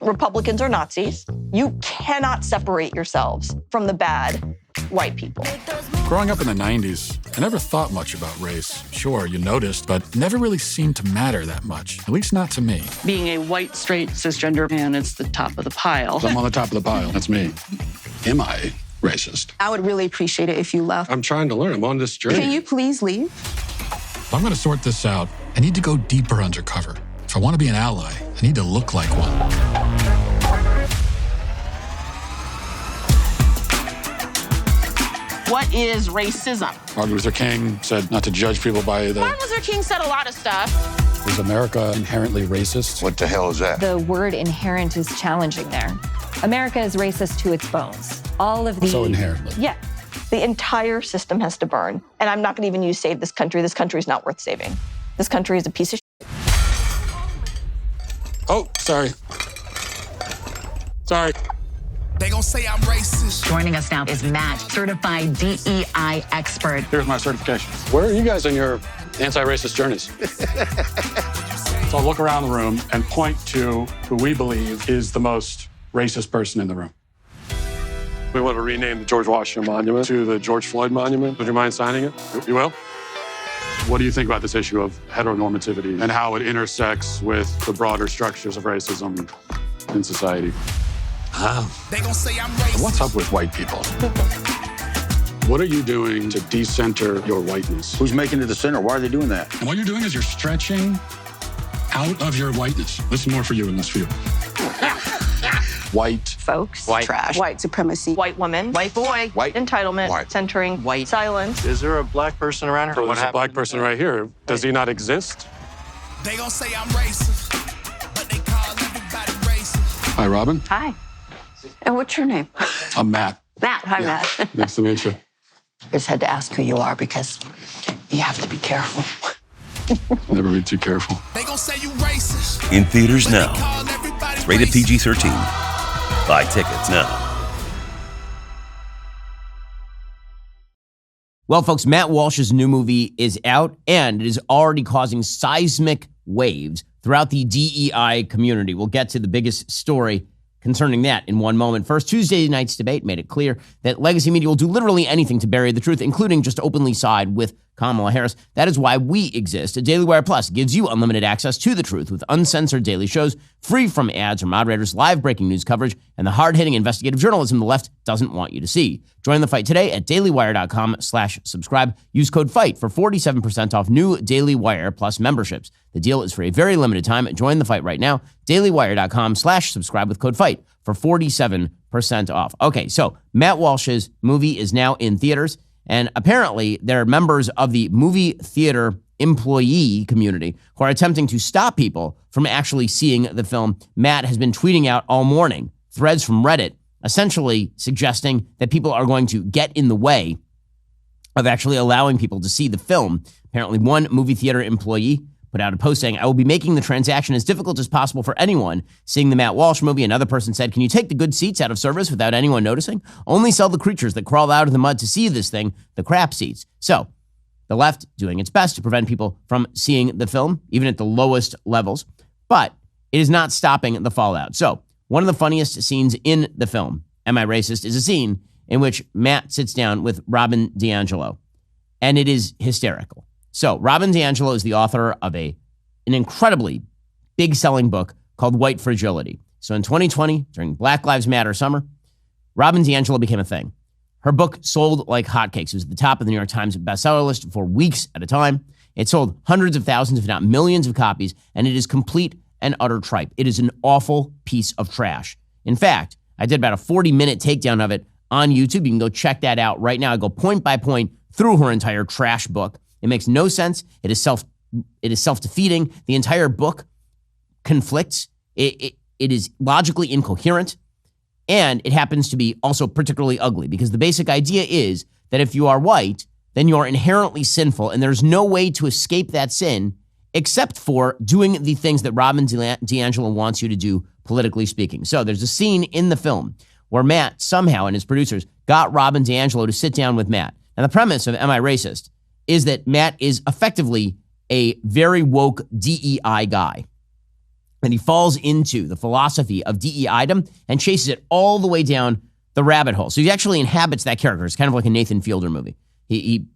Republicans are Nazis. You cannot separate yourselves from the bad white people. Growing up in the 90s, I never thought much about race. Sure, you noticed, but never really seemed to matter that much, at least not to me. Being a white, straight, cisgender man, it's the top of the pile. I'm on the top of the pile. That's me. Am I racist? I would really appreciate it if you left. I'm trying to learn. I'm on this journey. Can you please leave? If I'm going to sort this out, I need to go deeper undercover. If I want to be an ally, I need to look like one. What is racism? Martin Luther King said not to judge people by the... Martin Luther King said a lot of stuff. Is America inherently racist? What the hell is that? The word inherent is challenging there. America is racist to its bones. All of the... So inherently. Yeah. The entire system has to burn. And I'm not going to even use save this country. This country is not worth saving. This country is a piece of shit. Oh, sorry. Sorry. They gon' say I'm racist. Joining us now is Matt, certified DEI expert. Here's my certification. Where are you guys on your anti-racist journeys? So I'll look around the room and point to who we believe is the most racist person in the room. We want to rename the George Washington Monument to the George Floyd Monument. Would you mind signing it? You will? What do you think about this issue of heteronormativity and how it intersects with the broader structures of racism in society? They gon' say I'm racist. What's up with white people? What are you doing to decenter your whiteness? Who's making it the center? Why are they doing that? And what you're doing is you're stretching out of your whiteness. This is more for you and less for you. White. Folks. White. Trash. White supremacy. White woman. White boy. White. Entitlement. White. Centering. White. Silence. Is there a black person around here? So there's a black person right here. Does he not exist? They gon' say I'm racist, but they call everybody racist. Hi, Robin. Hi. And what's your name? I'm Matt. Matt. Hi, Matt. Nice to meet you. I just had to ask who you are because you have to be careful. Never be too careful. They gon' say you racist. In theaters but they now. call everybody It's rated racist. PG-13. Buy tickets now. Well, folks, Matt Walsh's new movie is out, and it is already causing seismic waves throughout the DEI community. We'll get to the biggest story concerning that in one moment. First, Tuesday night's debate made it clear that legacy media will do literally anything to bury the truth, including just openly side with Kamala Harris. That is why we exist. Daily Wire Plus gives you unlimited access to the truth with uncensored daily shows, free from ads or moderators, live breaking news coverage, and the hard-hitting investigative journalism the left doesn't want you to see. Join the fight today at dailywire.com/subscribe. Use code FIGHT for 47% off new Daily Wire Plus memberships. The deal is for a very limited time. Join the fight right now. dailywire.com/subscribe with code FIGHT for 47% off. Okay, so Matt Walsh's movie is now in theaters. And apparently, there are members of the movie theater employee community who are attempting to stop people from actually seeing the film. Matt has been tweeting out all morning threads from Reddit, essentially suggesting that people are going to get in the way of actually allowing people to see the film. Apparently, one movie theater employee put out a post saying, "I will be making the transaction as difficult as possible for anyone seeing the Matt Walsh movie." Another person said, "Can you take the good seats out of service without anyone noticing? Only sell the creatures that crawl out of the mud to see this thing, the crap seats." So the left doing its best to prevent people from seeing the film, even at the lowest levels, but it is not stopping the fallout. So one of the funniest scenes in the film, Am I Racist?, is a scene in which Matt sits down with Robin DiAngelo, and it is hysterical. So Robin DiAngelo is the author of an incredibly big-selling book called White Fragility. So in 2020, during Black Lives Matter summer, Robin DiAngelo became a thing. Her book sold like hotcakes. It was at the top of the New York Times bestseller list for weeks at a time. It sold hundreds of thousands, if not millions of copies, and it is complete and utter tripe. It is an awful piece of trash. In fact, I did about a 40-minute takedown of it on YouTube. You can go check that out right now. I go point by point through her entire trash book. It makes no sense. It is self-defeating. The entire book conflicts. It is logically incoherent. And it happens to be also particularly ugly because the basic idea is that if you are white, then you are inherently sinful and there's no way to escape that sin except for doing the things that Robin DiAngelo wants you to do, politically speaking. So there's a scene in the film where Matt somehow and his producers got Robin DiAngelo to sit down with Matt. And the premise of Am I Racist? Is that Matt is effectively a very woke DEI guy. And he falls into the philosophy of DEI-dom and chases it all the way down the rabbit hole. So he actually inhabits that character. It's kind of like a Nathan Fielder movie. He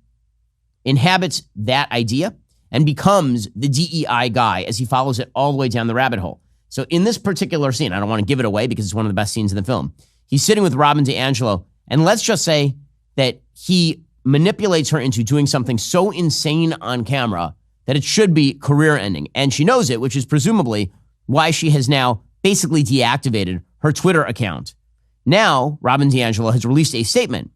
inhabits that idea and becomes the DEI guy as he follows it all the way down the rabbit hole. So in this particular scene, I don't want to give it away because it's one of the best scenes in the film. He's sitting with Robin DiAngelo, and let's just say that he manipulates her into doing something so insane on camera that it should be career-ending. And she knows it, which is presumably why she has now basically deactivated her Twitter account. Now, Robin DiAngelo has released a statement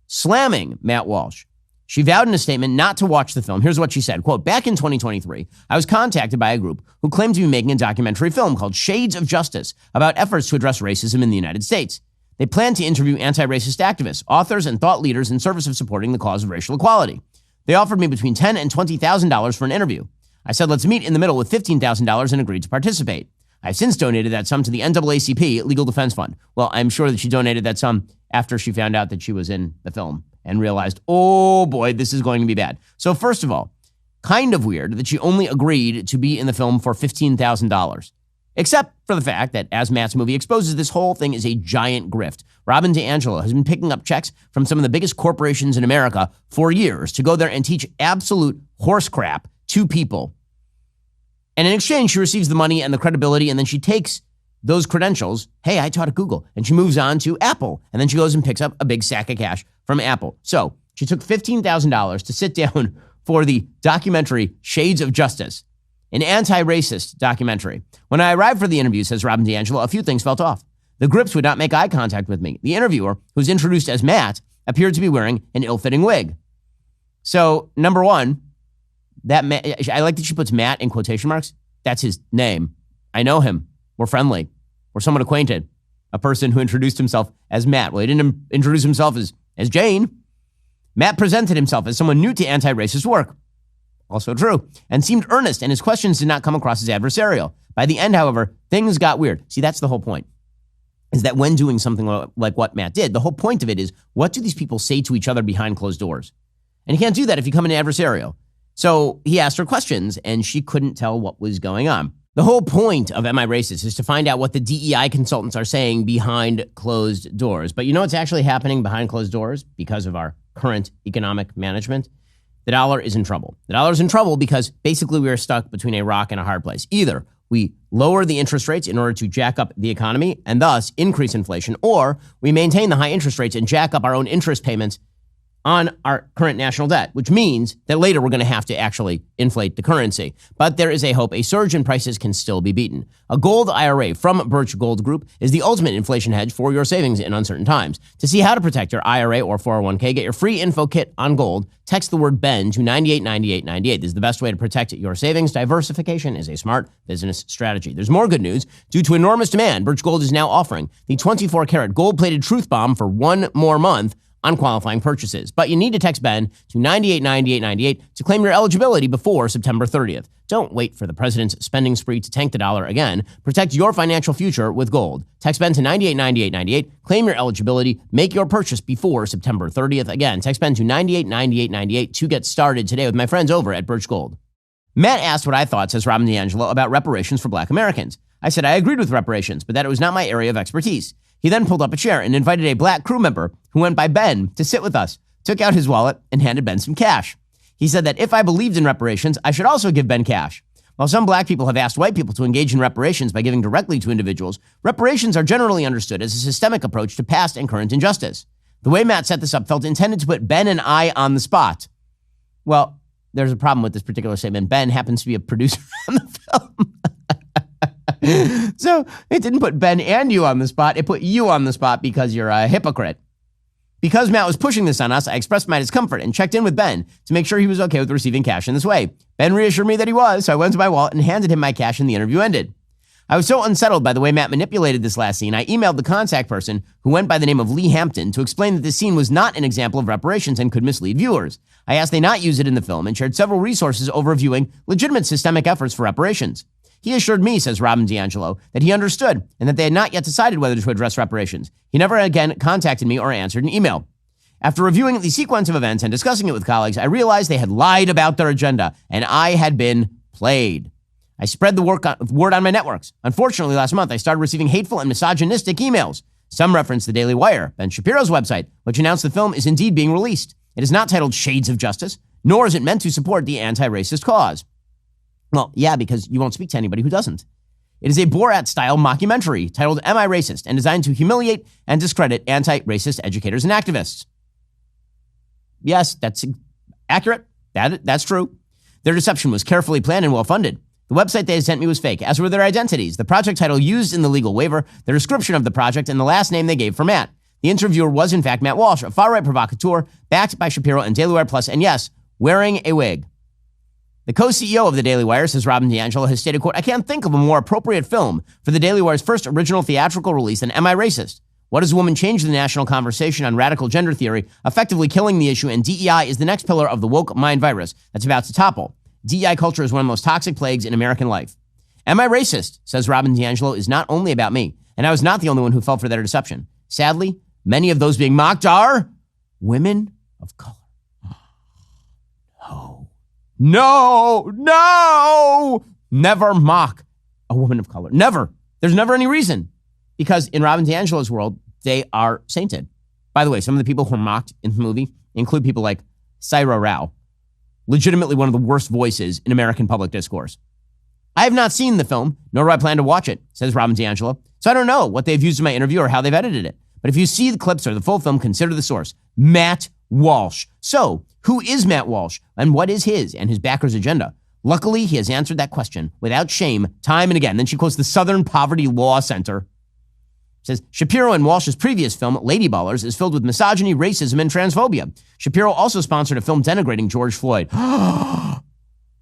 slamming Matt Walsh. She vowed in a statement not to watch the film. Here's what she said, quote, "Back in 2023, I was contacted by a group who claimed to be making a documentary film called Shades of Justice about efforts to address racism in the United States. They planned to interview anti-racist activists, authors, and thought leaders in service of supporting the cause of racial equality. They offered me between $10,000 and $20,000 for an interview. I said, let's meet in the middle with $15,000 and agreed to participate. I've since donated that sum to the NAACP Legal Defense Fund." Well, I'm sure that she donated that sum after she found out that she was in the film and realized, oh boy, this is going to be bad. So first of all, kind of weird that she only agreed to be in the film for $15,000. Except for the fact that, as Matt's movie exposes, this whole thing is a giant grift. Robin DiAngelo has been picking up checks from some of the biggest corporations in America for years to go there and teach absolute horse crap to people. And in exchange, she receives the money and the credibility, and then she takes those credentials. Hey, I taught at Google. And she moves on to Apple. And then she goes and picks up a big sack of cash from Apple. So she took $15,000 to sit down for the documentary Shades of Justice, an anti-racist documentary. When I arrived for the interview, says Robin DiAngelo, a few things felt off. The grips would not make eye contact with me. The interviewer, who's introduced as Matt, appeared to be wearing an ill-fitting wig. So, number one, I like that she puts Matt in quotation marks. That's his name. I know him. We're friendly. We're somewhat acquainted. A person who introduced himself as Matt. Well, he didn't introduce himself as Jane. Matt presented himself as someone new to anti-racist work. Also true. And seemed earnest, and his questions did not come across as adversarial. By the end, however, things got weird. See, that's the whole point. Is that when doing something like what Matt did, the whole point of it is, what do these people say to each other behind closed doors? And you can't do that if you come in adversarial. So he asked her questions, and she couldn't tell what was going on. The whole point of Am I Racist is to find out what the DEI consultants are saying behind closed doors. But you know what's actually happening behind closed doors because of our current economic management? The dollar is in trouble. The dollar is in trouble because basically we are stuck between a rock and a hard place. Either we lower the interest rates in order to jack up the economy and thus increase inflation, or we maintain the high interest rates and jack up our own interest payments on our current national debt, which means that later we're going to have to actually inflate the currency. But there is a hope. A surge in prices can still be beaten. A gold IRA from Birch Gold Group is the ultimate inflation hedge for your savings in uncertain times. To see how to protect your IRA or 401k, get your free info kit on gold. Text the word BEN to 989898. This is the best way to protect your savings. Diversification is a smart business strategy. There's more good news. Due to enormous demand, Birch Gold is now offering the 24-karat gold-plated Truth Bomb for one more month on qualifying purchases. But you need to text Ben to 989898 to claim your eligibility before September 30th. Don't wait for the president's spending spree to tank the dollar again. Protect your financial future with gold. Text Ben to 989898, claim your eligibility, make your purchase before September 30th. Again, text Ben to 989898 to get started today with my friends over at Birch Gold. Matt asked what I thought, says Robin DiAngelo, about reparations for Black Americans. I said I agreed with reparations, but that it was not my area of expertise. He then pulled up a chair and invited a Black crew member who went by Ben to sit with us, took out his wallet, and handed Ben some cash. He said that if I believed in reparations, I should also give Ben cash. While some Black people have asked white people to engage in reparations by giving directly to individuals, reparations are generally understood as a systemic approach to past and current injustice. The way Matt set this up felt intended to put Ben and I on the spot. Well, there's a problem with this particular statement. Ben happens to be a producer on the film. So it didn't put Ben and you on the spot. It put you on the spot because you're a hypocrite. Because Matt was pushing this on us, I expressed my discomfort and checked in with Ben to make sure he was okay with receiving cash in this way. Ben reassured me that he was, so I went to my wallet and handed him my cash and the interview ended. I was so unsettled by the way Matt manipulated this last scene, I emailed the contact person, who went by the name of Lee Hampton, to explain that this scene was not an example of reparations and could mislead viewers. I asked they not use it in the film and shared several resources overviewing legitimate systemic efforts for reparations. He assured me, says Robin DiAngelo, that he understood and that they had not yet decided whether to address reparations. He never again contacted me or answered an email. After reviewing the sequence of events and discussing it with colleagues, I realized they had lied about their agenda and I had been played. I spread the word on my networks. Unfortunately, last month, I started receiving hateful and misogynistic emails. Some reference the Daily Wire, Ben Shapiro's website, which announced the film is indeed being released. It is not titled Shades of Justice, nor is it meant to support the anti-racist cause. Well, yeah, because you won't speak to anybody who doesn't. It is a Borat-style mockumentary titled Am I Racist? And designed to humiliate and discredit anti-racist educators and activists. Yes, that's accurate. That's true. Their deception was carefully planned and well-funded. The website they had sent me was fake, as were their identities, the project title used in the legal waiver, the description of the project, and the last name they gave for Matt. The interviewer was, in fact, Matt Walsh, a far-right provocateur, backed by Shapiro and Daily Wire Plus, and yes, wearing a wig. The co-CEO of the Daily Wire, says Robin DiAngelo, has stated, quote, I can't think of a more appropriate film for the Daily Wire's first original theatrical release than Am I Racist? What does a woman change the national conversation on radical gender theory, effectively killing the issue, and DEI is the next pillar of the woke mind virus that's about to topple. DEI culture is one of the most toxic plagues in American life. Am I Racist? Says Robin DiAngelo, is not only about me, and I was not the only one who fell for their deception. Sadly, many of those being mocked are women of color. No. Never mock a woman of color. Never. There's never any reason. Because in Robin DiAngelo's world, they are sainted. By the way, some of the people who are mocked in the movie include people like Saira Rao, legitimately one of the worst voices in American public discourse. I have not seen the film, nor do I plan to watch it, says Robin DiAngelo. So I don't know what they've used in my interview or how they've edited it. But if you see the clips or the full film, consider the source. Matt Walsh. So, who is Matt Walsh and what is his and his backers' agenda? Luckily, he has answered that question without shame time and again. Then she quotes the Southern Poverty Law Center. Says, Shapiro and Walsh's previous film, Lady Ballers, is filled with misogyny, racism, and transphobia. Shapiro also sponsored a film denigrating George Floyd.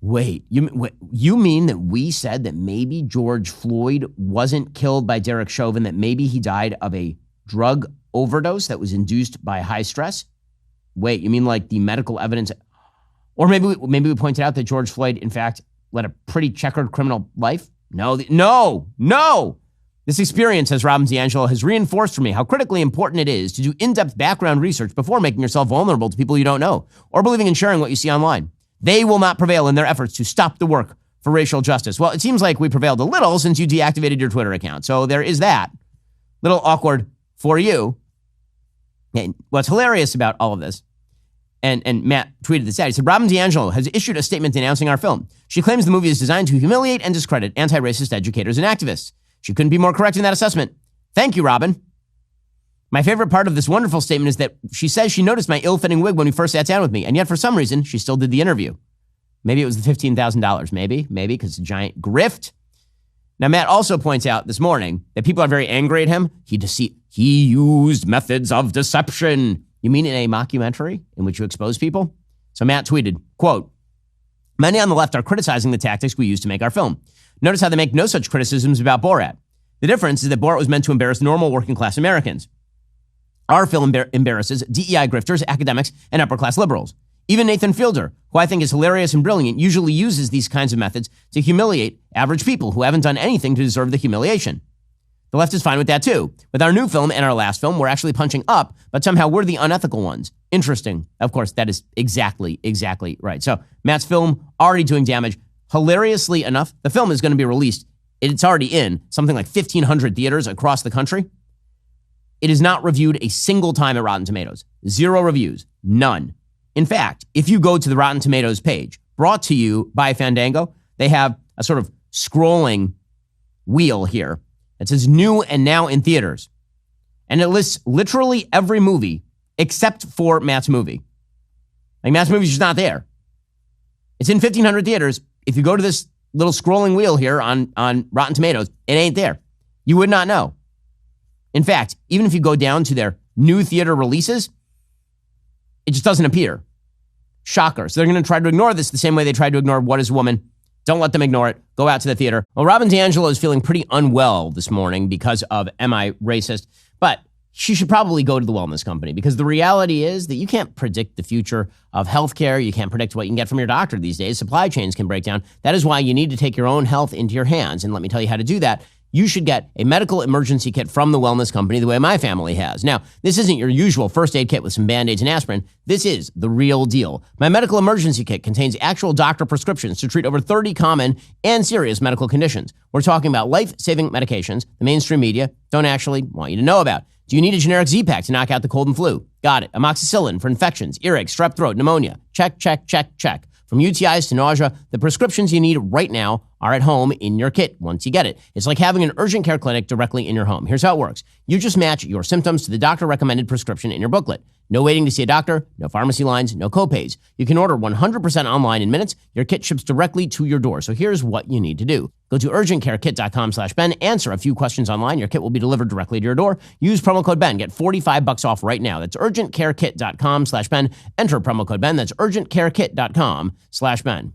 Wait, you mean that we said that maybe George Floyd wasn't killed by Derek Chauvin, that maybe he died of a drug overdose that was induced by high stress? Wait, you mean like the medical evidence? Or maybe we pointed out that George Floyd, in fact, led a pretty checkered criminal life? No. This experience, says Robin DiAngelo, has reinforced for me how critically important it is to do in-depth background research before making yourself vulnerable to people you don't know or believing in sharing what you see online. They will not prevail in their efforts to stop the work for racial justice. Well, it seems like we prevailed a little since you deactivated your Twitter account. So there is that. Little awkward for you. And what's hilarious about all of this, and Matt tweeted this out, he said, Robin DiAngelo has issued a statement denouncing our film. She claims the movie is designed to humiliate and discredit anti-racist educators and activists. She couldn't be more correct in that assessment. Thank you, Robin. My favorite part of this wonderful statement is that she says she noticed my ill-fitting wig when we first sat down with me, and yet for some reason, she still did the interview. Maybe it was the $15,000. Maybe, because it's a giant grift. Now, Matt also points out this morning that people are very angry at him. He used methods of deception. You mean in a mockumentary in which you expose people? So Matt tweeted, quote, many on the left are criticizing the tactics we use to make our film. Notice how they make no such criticisms about Borat. The difference is that Borat was meant to embarrass normal working-class Americans. Our film embarrasses DEI grifters, academics, and upper-class liberals. Even Nathan Fielder, who I think is hilarious and brilliant, usually uses these kinds of methods to humiliate average people who haven't done anything to deserve the humiliation. The left is fine with that too. With our new film and our last film, we're actually punching up, but somehow we're the unethical ones. Interesting. Of course, that is exactly right. So Matt's film already doing damage. Hilariously enough, the film is going to be released. It's already in something like 1,500 theaters across the country. It is not reviewed a single time at Rotten Tomatoes. 0 reviews. None. In fact, if you go to the Rotten Tomatoes page, brought to you by Fandango, they have a sort of scrolling wheel here that says new and now in theaters. And it lists literally every movie except for Matt's movie. Like Matt's movie's just not there. It's in 1,500 theaters. If you go to this little scrolling wheel here on Rotten Tomatoes, it ain't there. You would not know. In fact, even if you go down to their new theater releases, it just doesn't appear. Shocker. So they're going to try to ignore this the same way they tried to ignore What is Woman. Don't let them ignore it. Go out to the theater. Well, Robin DiAngelo is feeling pretty unwell this morning because of Am I Racist? But she should probably go to the wellness company because the reality is that you can't predict the future of healthcare. You can't predict what you can get from your doctor these days. Supply chains can break down. That is why you need to take your own health into your hands. And let me tell you how to do that. you should get a medical emergency kit from the wellness company the way my family has. Now, this isn't your usual first aid kit with some Band-Aids and aspirin. This is the real deal. My medical emergency kit contains actual doctor prescriptions to treat over 30 common and serious medical conditions. We're talking about life-saving medications the mainstream media don't actually want you to know about. Do you need a generic Z-Pack to knock out the cold and flu? Got it. Amoxicillin for infections, earache, strep throat, pneumonia. Check, check, check, check. From UTIs to nausea, the prescriptions you need right now are at home in your kit once you get it. It's like having an urgent care clinic directly in your home. Here's how it works. You just match your symptoms to the doctor-recommended prescription in your booklet. No waiting to see a doctor, no pharmacy lines, no copays. You can order 100% online in minutes. Your kit ships directly to your door. So here's what you need to do. Go to urgentcarekit.com/Ben, answer a few questions online. Your kit will be delivered directly to your door. Use promo code Ben. Get $45 off right now. That's urgentcarekit.com/Ben. Enter promo code Ben. That's urgentcarekit.com/Ben.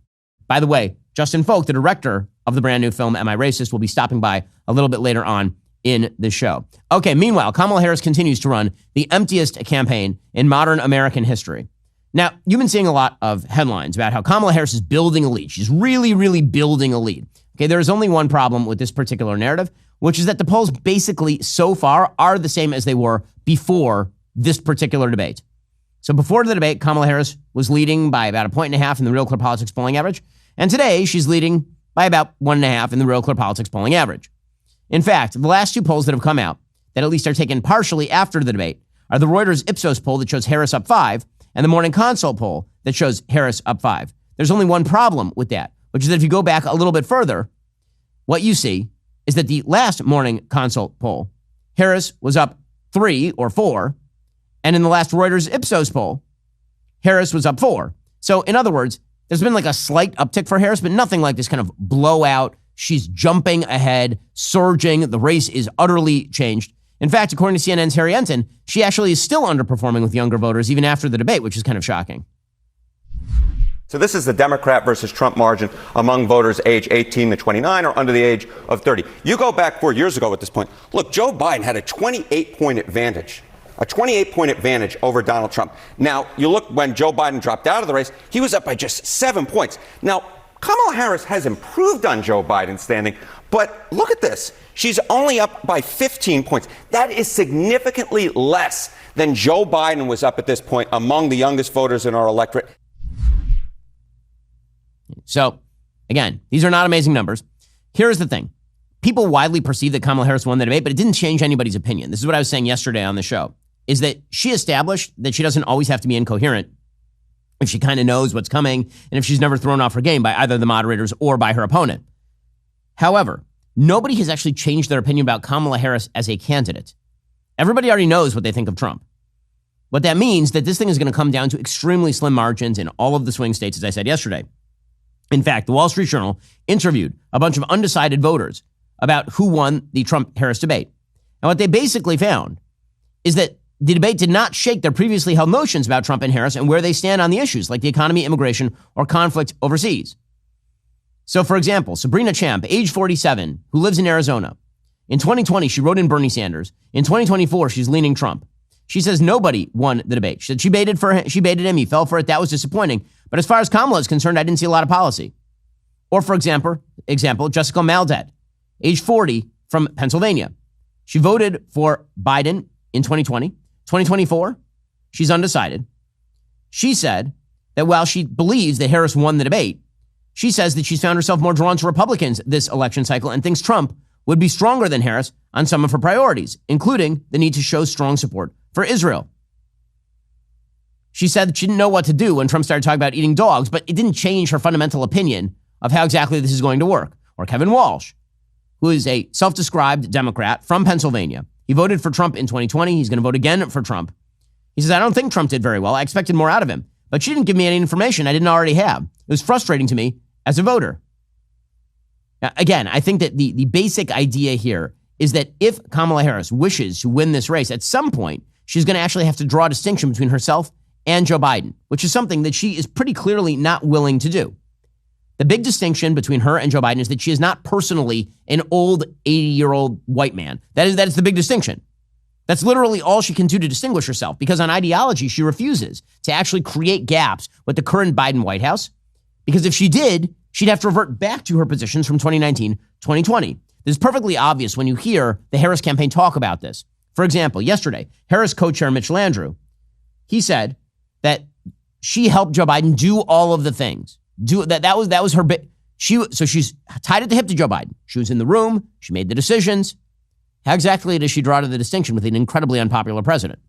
By the way, Justin Folk, the director of the brand new film Am I Racist, will be stopping by a little bit later on in the show. Okay, meanwhile, Kamala Harris continues to run the emptiest campaign in modern American history. Now, you've been seeing a lot of headlines about how Kamala Harris is building a lead. She's really, really building a lead. Okay, there is only one problem with this particular narrative, which is that the polls basically so far are the same as they were before this particular debate. So before the debate, Kamala Harris was leading by about 1.5 in the Real Clear Politics polling average. And today, she's leading by about 1.5 in the Real Clear Politics polling average. In fact, the last two polls that have come out that at least are taken partially after the debate are the Reuters Ipsos poll that shows Harris up 5 and the Morning Consult poll that shows Harris up 5. There's only one problem with that, which is that if you go back a little bit further, what you see is that the last Morning Consult poll, Harris was up 3 or 4, and in the last Reuters Ipsos poll, Harris was up 4. So in other words, there's been like a slight uptick for Harris, but nothing like this kind of blowout. She's jumping ahead, surging. The race is utterly changed. In fact, according to CNN's Harry Enten, she actually is still underperforming with younger voters even after the debate, which is kind of shocking. So this is the Democrat versus Trump margin among voters age 18 to 29 or under the age of 30. You go back 4 years ago at this point. Look, Joe Biden had a 28-point advantage. A 28-point advantage over Donald Trump. Now, you look when Joe Biden dropped out of the race, he was up by just 7 points. Now, Kamala Harris has improved on Joe Biden's standing, but look at this. She's only up by 15 points. That is significantly less than Joe Biden was up at this point among the youngest voters in our electorate. So, again, these are not amazing numbers. Here's the thing. People widely perceive that Kamala Harris won the debate, but it didn't change anybody's opinion. This is what I was saying yesterday on the show, is that she established that she doesn't always have to be incoherent if she kind of knows what's coming and if she's never thrown off her game by either the moderators or by her opponent. However, nobody has actually changed their opinion about Kamala Harris as a candidate. Everybody already knows what they think of Trump. What that means that this thing is going to come down to extremely slim margins in all of the swing states, as I said yesterday. In fact, the Wall Street Journal interviewed a bunch of undecided voters about who won the Trump-Harris debate. And what they basically found is that the debate did not shake their previously held notions about Trump and Harris and where they stand on the issues like the economy, immigration, or conflict overseas. So, for example, Sabrina Champ, age 47, who lives in Arizona. In 2020, she wrote in Bernie Sanders. In 2024, she's leaning Trump. She says nobody won the debate. She said she baited him. He fell for it. That was disappointing. But as far as Kamala is concerned, I didn't see a lot of policy. Or, for example, Jessica Maldet, age 40, from Pennsylvania. She voted for Biden in 2020. 2024, she's undecided. She said that while she believes that Harris won the debate, she says that she's found herself more drawn to Republicans this election cycle and thinks Trump would be stronger than Harris on some of her priorities, including the need to show strong support for Israel. She said that she didn't know what to do when Trump started talking about eating dogs, but it didn't change her fundamental opinion of how exactly this is going to work. Or Kevin Walsh, who is a self-described Democrat from Pennsylvania. He voted for Trump in 2020. He's going to vote again for Trump. He says, I don't think Trump did very well. I expected more out of him. But she didn't give me any information I didn't already have. It was frustrating to me as a voter. Now, again, I think that the basic idea here is that if Kamala Harris wishes to win this race, at some point, she's going to actually have to draw a distinction between herself and Joe Biden, which is something that she is pretty clearly not willing to do. The big distinction between her and Joe Biden is that she is not personally an old 80-year-old white man. That is the big distinction. That's literally all she can do to distinguish herself, because on ideology, she refuses to actually create gaps with the current Biden White House, because if she did, she'd have to revert back to her positions from 2019, 2020. This is perfectly obvious when you hear the Harris campaign talk about this. For example, yesterday, Harris co-chair Mitch Landrieu, he said that she helped Joe Biden do all of the things. That was her bit. So she's tied at the hip to Joe Biden. She was in the room. She made the decisions. How exactly does she draw to the distinction with an incredibly unpopular president?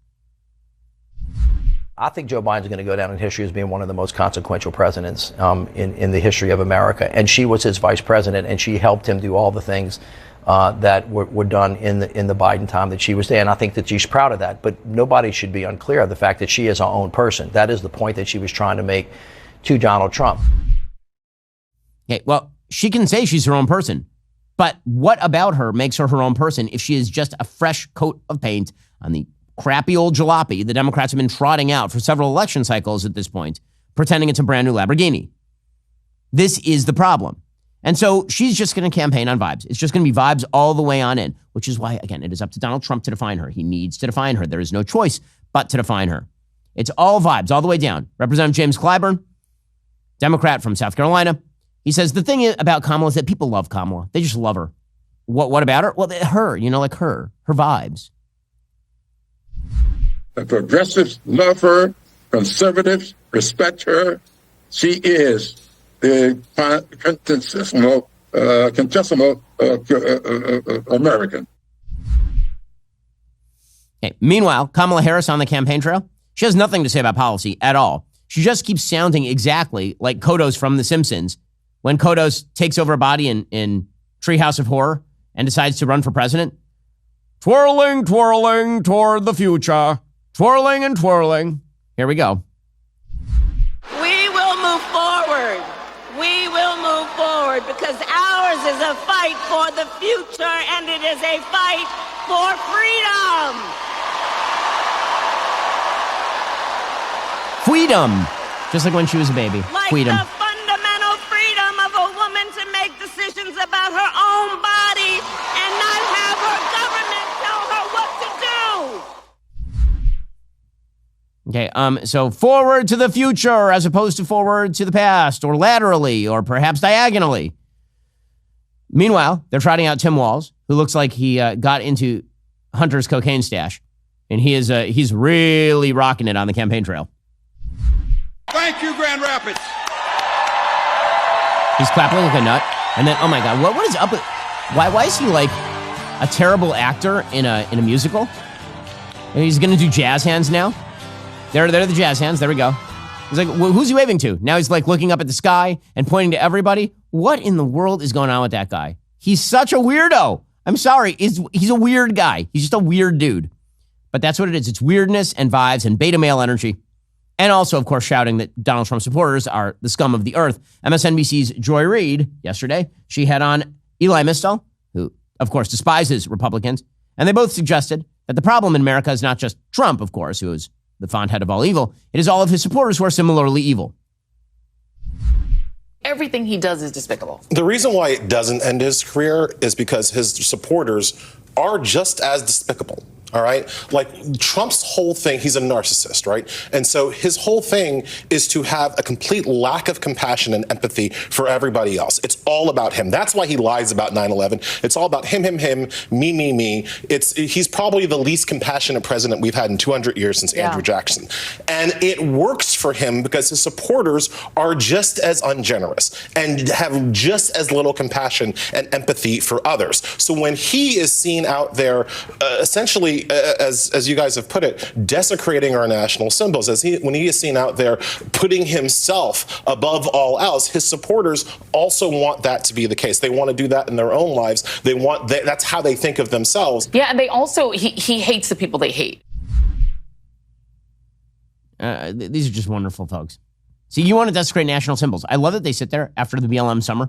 I think Joe Biden's going to go down in history as being one of the most consequential presidents in the history of America. And she was his vice president, and she helped him do all the things that were done in the Biden time that she was there. And I think that she's proud of that. But nobody should be unclear of the fact that she is her own person. That is the point that she was trying to make to Donald Trump. Okay, well, she can say she's her own person. But what about her makes her own person if she is just a fresh coat of paint on the crappy old jalopy the Democrats have been trotting out for several election cycles at this point, pretending it's a brand new Lamborghini? This is the problem. And so she's just going to campaign on vibes. It's just going to be vibes all the way on in, which is why, again, it is up to Donald Trump to define her. He needs to define her. There is no choice but to define her. It's all vibes all the way down. Representative James Clyburn, Democrat from South Carolina, he says the thing about Kamala is that people love Kamala. They just love her. What about her? Well, her, like her vibes. The progressives love her. Conservatives respect her. She is the quintessential American. Okay. Meanwhile, Kamala Harris on the campaign trail, she has nothing to say about policy at all. She just keeps sounding exactly like Kodos from The Simpsons when Kodos takes over a body in Treehouse of Horror and decides to run for president. Twirling, twirling toward the future. Twirling and twirling. Here we go. We will move forward. We will move forward because ours is a fight for the future and it is a fight for freedom. Freedom. Just like when she was a baby. Like freedom. The fundamental freedom of a woman to make decisions about her own body and not have her government tell her what to do. Okay, so forward to the future as opposed to forward to the past, or laterally, or perhaps diagonally. Meanwhile, they're trotting out Tim Walz, who looks like he got into Hunter's cocaine stash, and he's really rocking it on the campaign trail. Thank you, Grand Rapids. He's clapping like a nut, and then, oh my God, what is up with, why is he like a terrible actor in a musical? And he's gonna do jazz hands now? They're the jazz hands. There we go. He's like, well, who's he waving to? Now he's like looking up at the sky and pointing to everybody. What in the world is going on with that guy? He's such a weirdo. I'm sorry. He's a weird guy. He's just a weird dude. But that's what it is. It's weirdness and vibes and beta male energy. And also, of course, shouting that Donald Trump supporters are the scum of the earth. MSNBC's Joy Reid yesterday, she had on Eli Mystal, who, of course, despises Republicans. And they both suggested that the problem in America is not just Trump, of course, who is the font head of all evil. It is all of his supporters who are similarly evil. Everything he does is despicable. The reason why it doesn't end his career is because his supporters are just as despicable. All right. Like Trump's whole thing, he's a narcissist, right? And so his whole thing is to have a complete lack of compassion and empathy for everybody else. It's all about him. That's why he lies about 9/11. It's all about him, me. He's probably the least compassionate president we've had in 200 years since Andrew Jackson. And it works for him because his supporters are just as ungenerous and have just as little compassion and empathy for others. So when he is seen out there, essentially, as you guys have put it, desecrating our national symbols, when he is seen out there putting himself above all else, his supporters also want that to be the case. They want to do that in their own lives. That's how they think of themselves. Yeah, and they also, he hates the people they hate. These are just wonderful folks. See, you want to desecrate national symbols. I love that they sit there after the BLM summer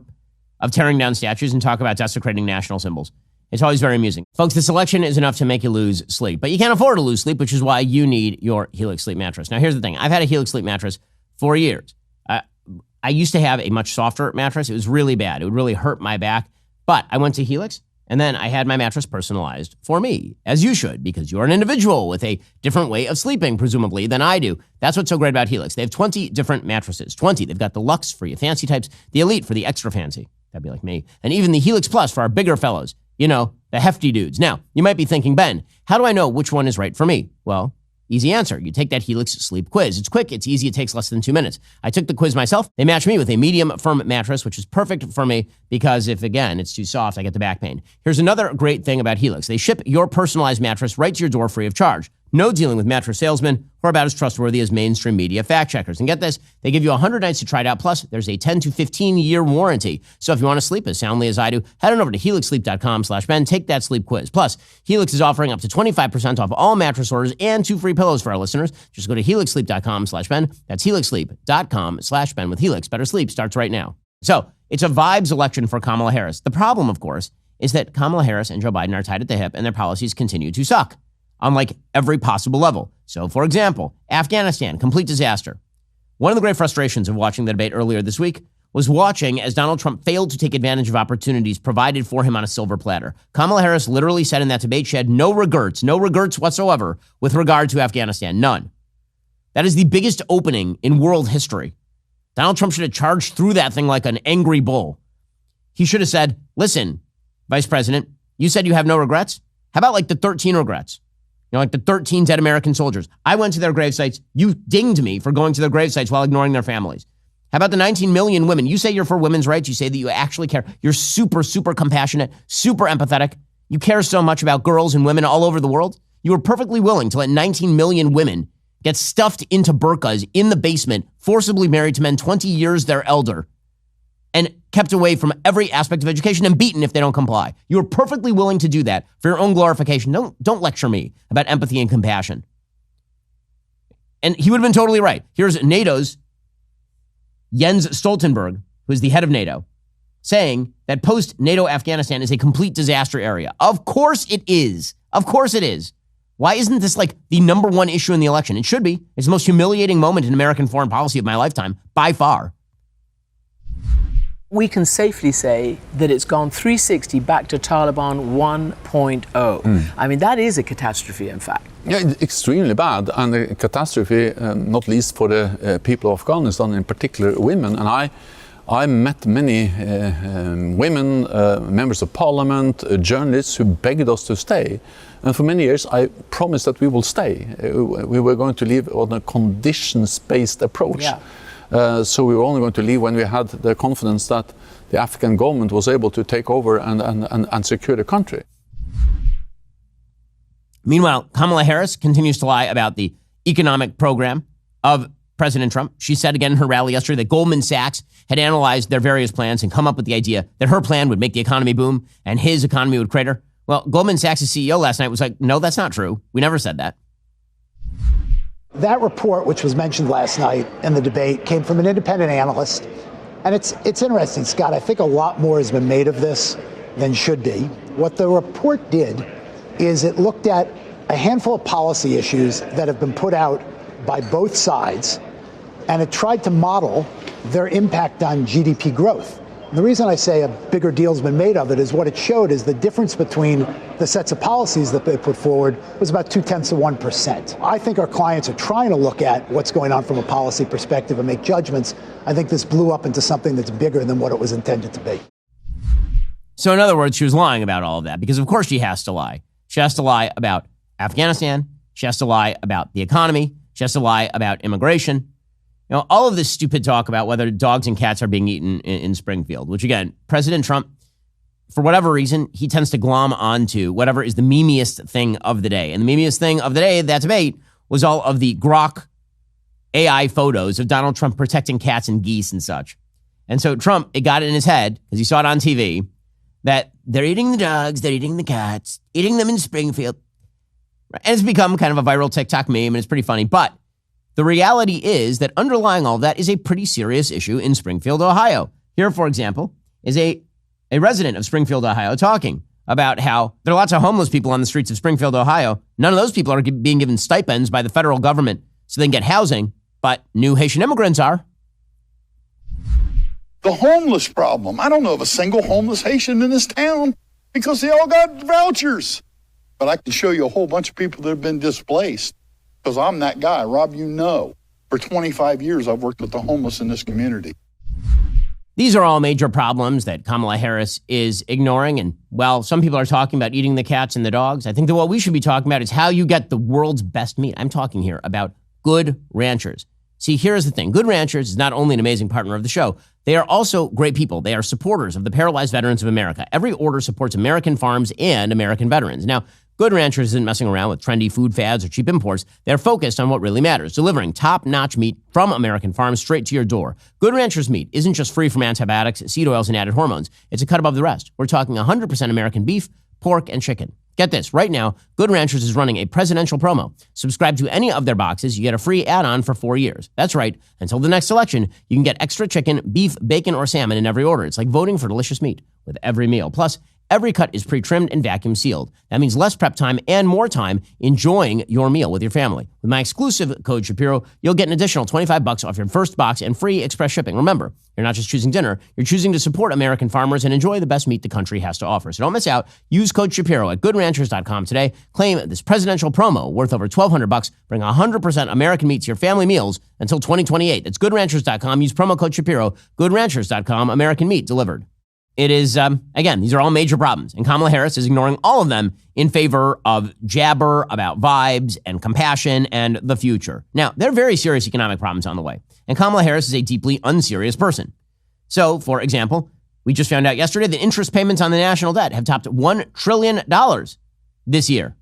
of tearing down statues and talk about desecrating national symbols. It's always very amusing. Folks, this election is enough to make you lose sleep, but you can't afford to lose sleep, which is why you need your Helix Sleep mattress. Now, here's the thing. I've had a Helix Sleep mattress for years. I used to have a much softer mattress. It was really bad. It would really hurt my back, but I went to Helix, and then I had my mattress personalized for me, as you should, because you're an individual with a different way of sleeping, presumably, than I do. That's what's so great about Helix. They have 20 different mattresses. 20. They've got the luxe for your fancy types, the elite for the extra fancy. That'd be like me. And even the Helix Plus for our bigger fellows. You know, the hefty dudes. Now, you might be thinking, Ben, how do I know which one is right for me? Well, easy answer. You take that Helix sleep quiz. It's quick. It's easy. It takes less than 2 minutes. I took the quiz myself. They matched me with a medium firm mattress, which is perfect for me because if, again, it's too soft, I get the back pain. Here's another great thing about Helix. They ship your personalized mattress right to your door free of charge. No dealing with mattress salesmen who are about as trustworthy as mainstream media fact checkers. And get this, they give you 100 nights to try it out. Plus, there's a 10 to 15-year warranty. So if you want to sleep as soundly as I do, head on over to helixsleep.com/Ben. Take that sleep quiz. Plus, Helix is offering up to 25% off all mattress orders and 2 free pillows for our listeners. Just go to helixsleep.com/Ben. That's helixsleep.com/Ben. With Helix, better sleep starts right now. So it's a vibes election for Kamala Harris. The problem, of course, is that Kamala Harris and Joe Biden are tied at the hip and their policies continue to suck on like every possible level. So, for example, Afghanistan, complete disaster. One of the great frustrations of watching the debate earlier this week was watching as Donald Trump failed to take advantage of opportunities provided for him on a silver platter. Kamala Harris literally said in that debate she had no regrets whatsoever with regard to Afghanistan. None. That is the biggest opening in world history. Donald Trump should have charged through that thing like an angry bull. He should have said, listen, Vice President, you said you have no regrets? How about like the 13 regrets? You know, like the 13 dead American soldiers. I went to their grave sites. You dinged me for going to their grave sites while ignoring their families. How about the 19 million women? You say you're for women's rights. You say that you actually care. You're super, super compassionate, super empathetic. You care so much about girls and women all over the world. You were perfectly willing to let 19 million women get stuffed into burqas in the basement, forcibly married to men 20 years their elder, and kept away from every aspect of education and beaten if they don't comply. You were perfectly willing to do that for your own glorification. Don't lecture me about empathy and compassion. And he would have been totally right. Here's NATO's Jens Stoltenberg, who is the head of NATO, saying that post-NATO Afghanistan is a complete disaster area. Of course it is. Of course it is. Why isn't this like the number one issue in the election? It should be. It's the most humiliating moment in American foreign policy of my lifetime, by far. We can safely say that it's gone 360 back to Taliban 1.0. I mean, that is a catastrophe, in fact. Yeah, it's extremely bad, and a catastrophe, not least for the people of Afghanistan, in particular women. And I met many women, members of parliament, journalists who begged us to stay. And for many years, I promised that we will stay. We were going to live on a conditions-based approach. Yeah. So we were only going to leave when we had the confidence that the Afghan government was able to take over and secure the country. Meanwhile, Kamala Harris continues to lie about the economic program of President Trump. She said again in her rally yesterday that Goldman Sachs had analyzed their various plans and come up with the idea that her plan would make the economy boom and his economy would crater. Well, Goldman Sachs' CEO last night was like, no, that's not true. We never said that. That report, which was mentioned last night in the debate, came from an independent analyst. And it's interesting, Scott. I think a lot more has been made of this than should be. What the report did is it looked at a handful of policy issues that have been put out by both sides, and it tried to model their impact on GDP growth. And the reason I say a bigger deal's been made of it is what it showed is the difference between the sets of policies that they put forward was about 0.2%. I think our clients are trying to look at what's going on from a policy perspective and make judgments. I think this blew up into something that's bigger than what it was intended to be. So in other words, she was lying about all of that because of course she has to lie. She has to lie about Afghanistan. She has to lie about the economy. She has to lie about immigration. You know, all of this stupid talk about whether dogs and cats are being eaten in Springfield, which again, President Trump, for whatever reason, he tends to glom onto whatever is the memeiest thing of the day. And the memeiest thing of the day, that debate, was all of the Grok AI photos of Donald Trump protecting cats and geese and such. And so Trump, it got it in his head, because he saw it on TV, that they're eating the dogs, they're eating the cats, eating them in Springfield. And it's become kind of a viral TikTok meme, and it's pretty funny. But the reality is that underlying all of that is a pretty serious issue in Springfield, Ohio. Here, for example, is a resident of Springfield, Ohio, talking about how there are lots of homeless people on the streets of Springfield, Ohio. None of those people are being given stipends by the federal government so they can get housing, but new Haitian immigrants are. The homeless problem. I don't know of a single homeless Haitian in this town because they all got vouchers. But I can show you a whole bunch of people that have been displaced because I'm that guy. Rob, you know, for 25 years I've worked with the homeless in this community. These are all major problems that Kamala Harris is ignoring. And while some people are talking about eating the cats and the dogs, I think that what we should be talking about is how you get the world's best meat. I'm talking here about Good Ranchers. See, here's the thing. Good Ranchers is not only an amazing partner of the show, they are also great people. They are supporters of the Paralyzed Veterans of America. Every order supports American farms and American veterans. Now, Good Ranchers isn't messing around with trendy food fads or cheap imports. They're focused on what really matters, delivering top-notch meat from American farms straight to your door. Good Ranchers meat isn't just free from antibiotics, seed oils, and added hormones. It's a cut above the rest. We're talking 100% American beef, pork, and chicken. Get this, right now, Good Ranchers is running a presidential promo. Subscribe to any of their boxes, you get a free add-on for 4 years. That's right, until the next election, you can get extra chicken, beef, bacon, or salmon in every order. It's like voting for delicious meat with every meal. Plus, every cut is pre-trimmed and vacuum sealed. That means less prep time and more time enjoying your meal with your family. With my exclusive code Shapiro, you'll get an additional $25 off your first box and free express shipping. Remember, you're not just choosing dinner, you're choosing to support American farmers and enjoy the best meat the country has to offer. So don't miss out. Use code Shapiro at goodranchers.com today. Claim this presidential promo worth over $1,200. Bring 100% American meat to your family meals until 2028. That's goodranchers.com. Use promo code Shapiro. Goodranchers.com. American meat delivered. It is, again, these are all major problems. And Kamala Harris is ignoring all of them in favor of jabber about vibes and compassion and the future. Now, there are very serious economic problems on the way. And Kamala Harris is a deeply unserious person. So, for example, we just found out yesterday that interest payments on the national debt have topped $1 trillion this year.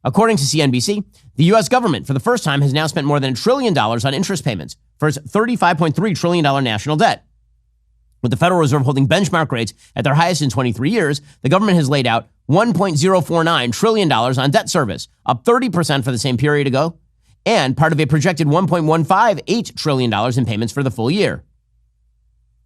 According to CNBC, the U.S. government, for the first time, has now spent more than $1 trillion on interest payments for its $35.3 trillion national debt. With the Federal Reserve holding benchmark rates at their highest in 23 years, the government has laid out $1.049 trillion on debt service, up 30% for the same period ago, and part of a projected $1.158 trillion in payments for the full year.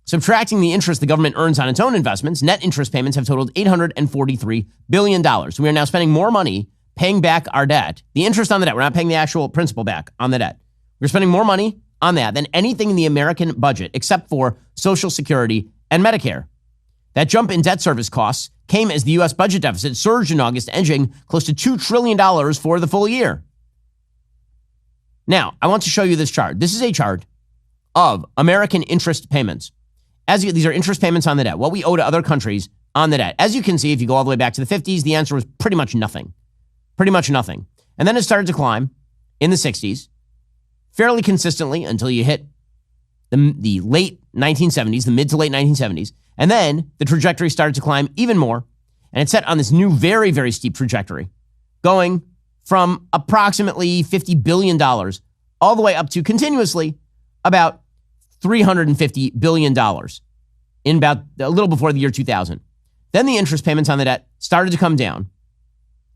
Subtracting the interest the government earns on its own investments, net interest payments have totaled $843 billion. So we are now spending more money paying back our debt, the interest on the debt. We're not paying the actual principal back on the debt. We're spending more money on that than anything in the American budget except for Social Security and Medicare. That jump in debt service costs came as the U.S. budget deficit surged in August, edging close to $2 trillion for the full year. Now, I want to show you this chart. This is a chart of American interest payments. These are interest payments on the debt, what we owe to other countries on the debt. As you can see, if you go all the way back to the 50s, the answer was pretty much nothing. Pretty much nothing. And then it started to climb in the 60s, fairly consistently until you hit the late 1970s, the mid to late 1970s. And then the trajectory started to climb even more. And it's set on this new, very, very steep trajectory, going from approximately $50 billion all the way up to continuously about $350 billion in about a little before the year 2000. Then the interest payments on the debt started to come down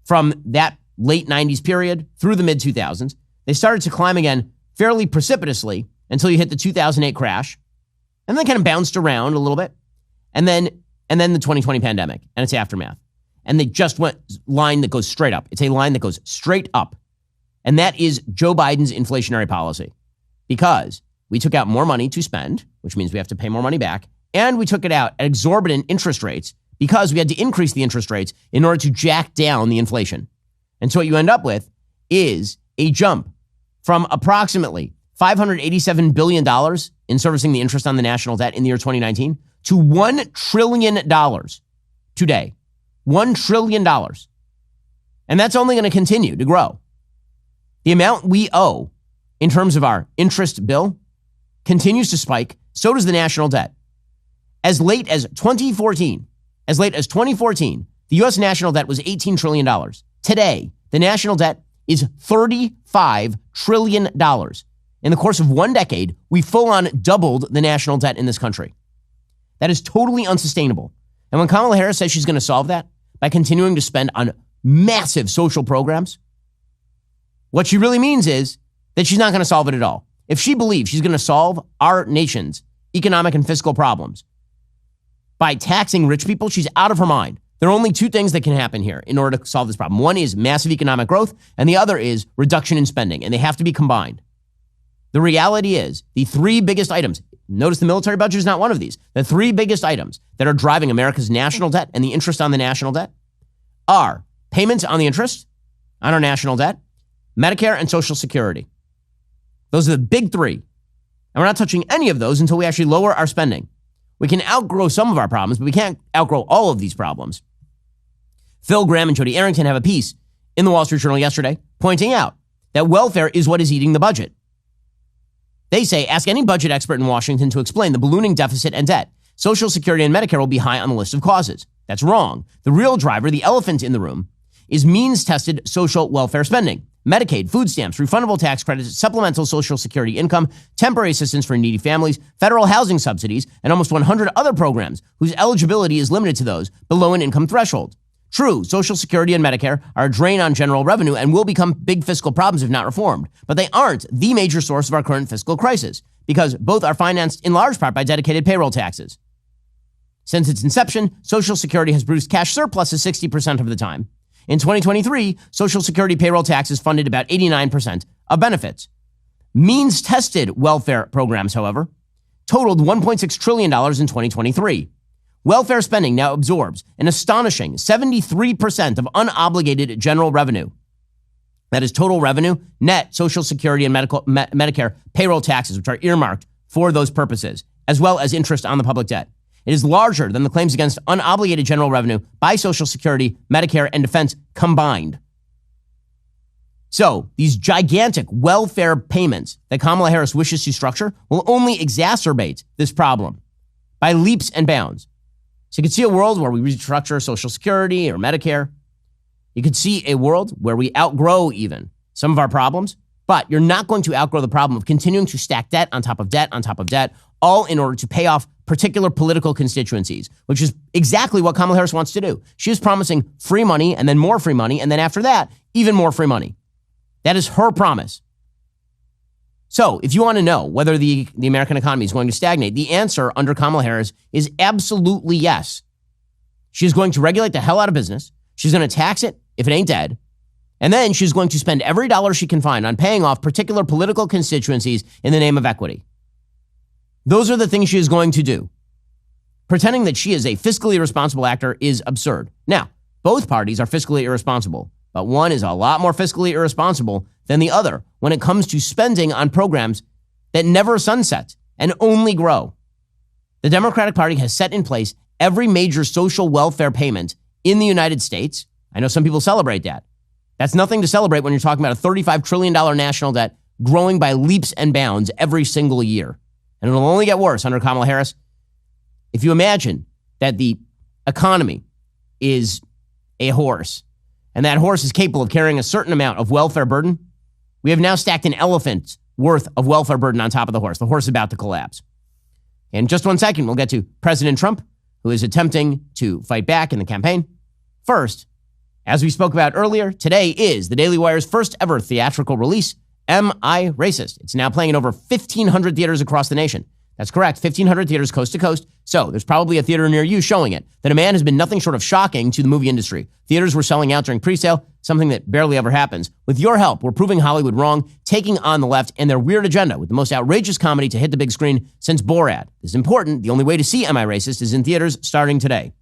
from that late 90s period through the mid 2000s. They started to climb again fairly precipitously until you hit the 2008 crash, and then kind of bounced around a little bit, and then the 2020 pandemic and its aftermath. And they just went line that goes straight up. It's a line that goes straight up. And that is Joe Biden's inflationary policy, because we took out more money to spend, which means we have to pay more money back, and we took it out at exorbitant interest rates because we had to increase the interest rates in order to jack down the inflation. And so what you end up with is a jump from approximately $587 billion in servicing the interest on the national debt in the year 2019 to $1 trillion today. $1 trillion. And that's only going to continue to grow. The amount we owe in terms of our interest bill continues to spike. So does the national debt. As late as 2014, the U.S. national debt was $18 trillion. Today, the national debt is $35 trillion. In the course of 1 decade, we full-on doubled the national debt in this country. That is totally unsustainable. And when Kamala Harris says she's going to solve that by continuing to spend on massive social programs, what she really means is that she's not going to solve it at all. If she believes she's going to solve our nation's economic and fiscal problems by taxing rich people, she's out of her mind. There are only two things that can happen here in order to solve this problem. One is massive economic growth, and the other is reduction in spending, and they have to be combined. The reality is the three biggest items, notice the military budget is not one of these, the three biggest items that are driving America's national debt and the interest on the national debt are payments on the interest on our national debt, Medicare, and Social Security. Those are the big three. And we're not touching any of those until we actually lower our spending. We can outgrow some of our problems, but we can't outgrow all of these problems. Phil Gramm and Jody Arrington have a piece in the Wall Street Journal yesterday pointing out that welfare is what is eating the budget. They say, ask any budget expert in Washington to explain the ballooning deficit and debt. Social Security and Medicare will be high on the list of causes. That's wrong. The real driver, the elephant in the room, is means-tested social welfare spending. Medicaid, food stamps, refundable tax credits, supplemental Social Security income, temporary assistance for needy families, federal housing subsidies, and almost 100 other programs whose eligibility is limited to those below an income threshold. True, Social Security and Medicare are a drain on general revenue and will become big fiscal problems if not reformed, but they aren't the major source of our current fiscal crisis, because both are financed in large part by dedicated payroll taxes. Since its inception, Social Security has produced cash surpluses 60% of the time. In 2023, Social Security payroll taxes funded about 89% of benefits. Means-tested welfare programs, however, totaled $1.6 trillion in 2023. Welfare spending now absorbs an astonishing 73% of unobligated general revenue. That is total revenue, net Social Security and Medicare payroll taxes, which are earmarked for those purposes, as well as interest on the public debt. It is larger than the claims against unobligated general revenue by Social Security, Medicare, and defense combined. So these gigantic welfare payments that Kamala Harris wishes to structure will only exacerbate this problem by leaps and bounds. So you could see a world where we restructure Social Security or Medicare. You could see a world where we outgrow even some of our problems, but you're not going to outgrow the problem of continuing to stack debt on top of debt on top of debt, all in order to pay off particular political constituencies, which is exactly what Kamala Harris wants to do. She is promising free money and then more free money, and then after that, even more free money. That is her promise. So if you want to know whether the American economy is going to stagnate, the answer under Kamala Harris is absolutely yes. She's going to regulate the hell out of business. She's going to tax it if it ain't dead. And then she's going to spend every dollar she can find on paying off particular political constituencies in the name of equity. Those are the things she is going to do. Pretending that she is a fiscally irresponsible actor is absurd. Now, both parties are fiscally irresponsible, but one is a lot more fiscally irresponsible than the other when it comes to spending on programs that never sunset and only grow. The Democratic Party has set in place every major social welfare payment in the United States. I know some people celebrate that. That's nothing to celebrate when you're talking about a $35 trillion national debt growing by leaps and bounds every single year. And it'll only get worse under Kamala Harris. If you imagine that the economy is a horse, and that horse is capable of carrying a certain amount of welfare burden, we have now stacked an elephant's worth of welfare burden on top of the horse. The horse is about to collapse. In just 1 second, we'll get to President Trump, who is attempting to fight back in the campaign. First, as we spoke about earlier, today is the Daily Wire's first ever theatrical release, Am I Racist? It's now playing in over 1,500 theaters across the nation. That's correct, 1,500 theaters coast to coast. So there's probably a theater near you showing it. The demand has been nothing short of shocking to the movie industry. Theaters were selling out during pre-sale, something that barely ever happens. With your help, we're proving Hollywood wrong, taking on the left and their weird agenda with the most outrageous comedy to hit the big screen since Borat. This is important. The only way to see Am I Racist is in theaters starting today.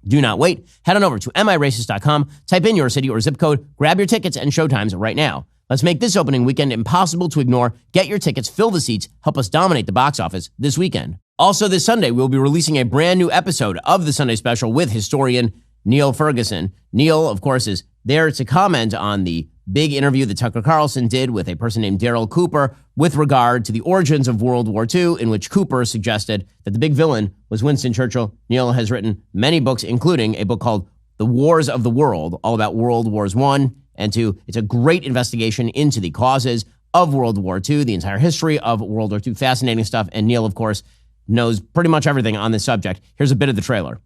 Do not wait. Head on over to amiracist.com, type in your city or zip code, grab your tickets and showtimes right now. Let's make this opening weekend impossible to ignore. Get your tickets, fill the seats, help us dominate the box office this weekend. Also this Sunday, we'll be releasing a brand new episode of the Sunday Special with historian Niall Ferguson. Niall, of course, is there to comment on the big interview that Tucker Carlson did with a person named Daryl Cooper with regard to the origins of World War II, in which Cooper suggested that the big villain was Winston Churchill. Niall has written many books, including a book called The Wars of the World, all about World Wars I and II. It's a great investigation into the causes of World War II, the entire history of World War II. Fascinating stuff. And Niall, of course, knows pretty much everything on this subject. Here's a bit of the trailer.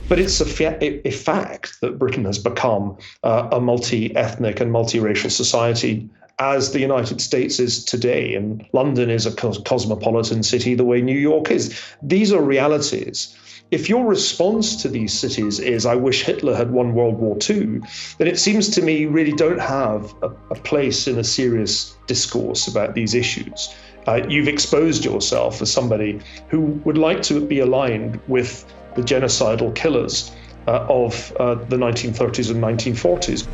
But it's a fact that Britain has become a multi-ethnic and multiracial society, as the United States is today. And London is a cosmopolitan city the way New York is. These are realities. If your response to these cities is, I wish Hitler had won World War II, then it seems to me you really don't have a place in a serious discourse about these issues. You've exposed yourself as somebody who would like to be aligned with the genocidal killers of the 1930s and 1940s.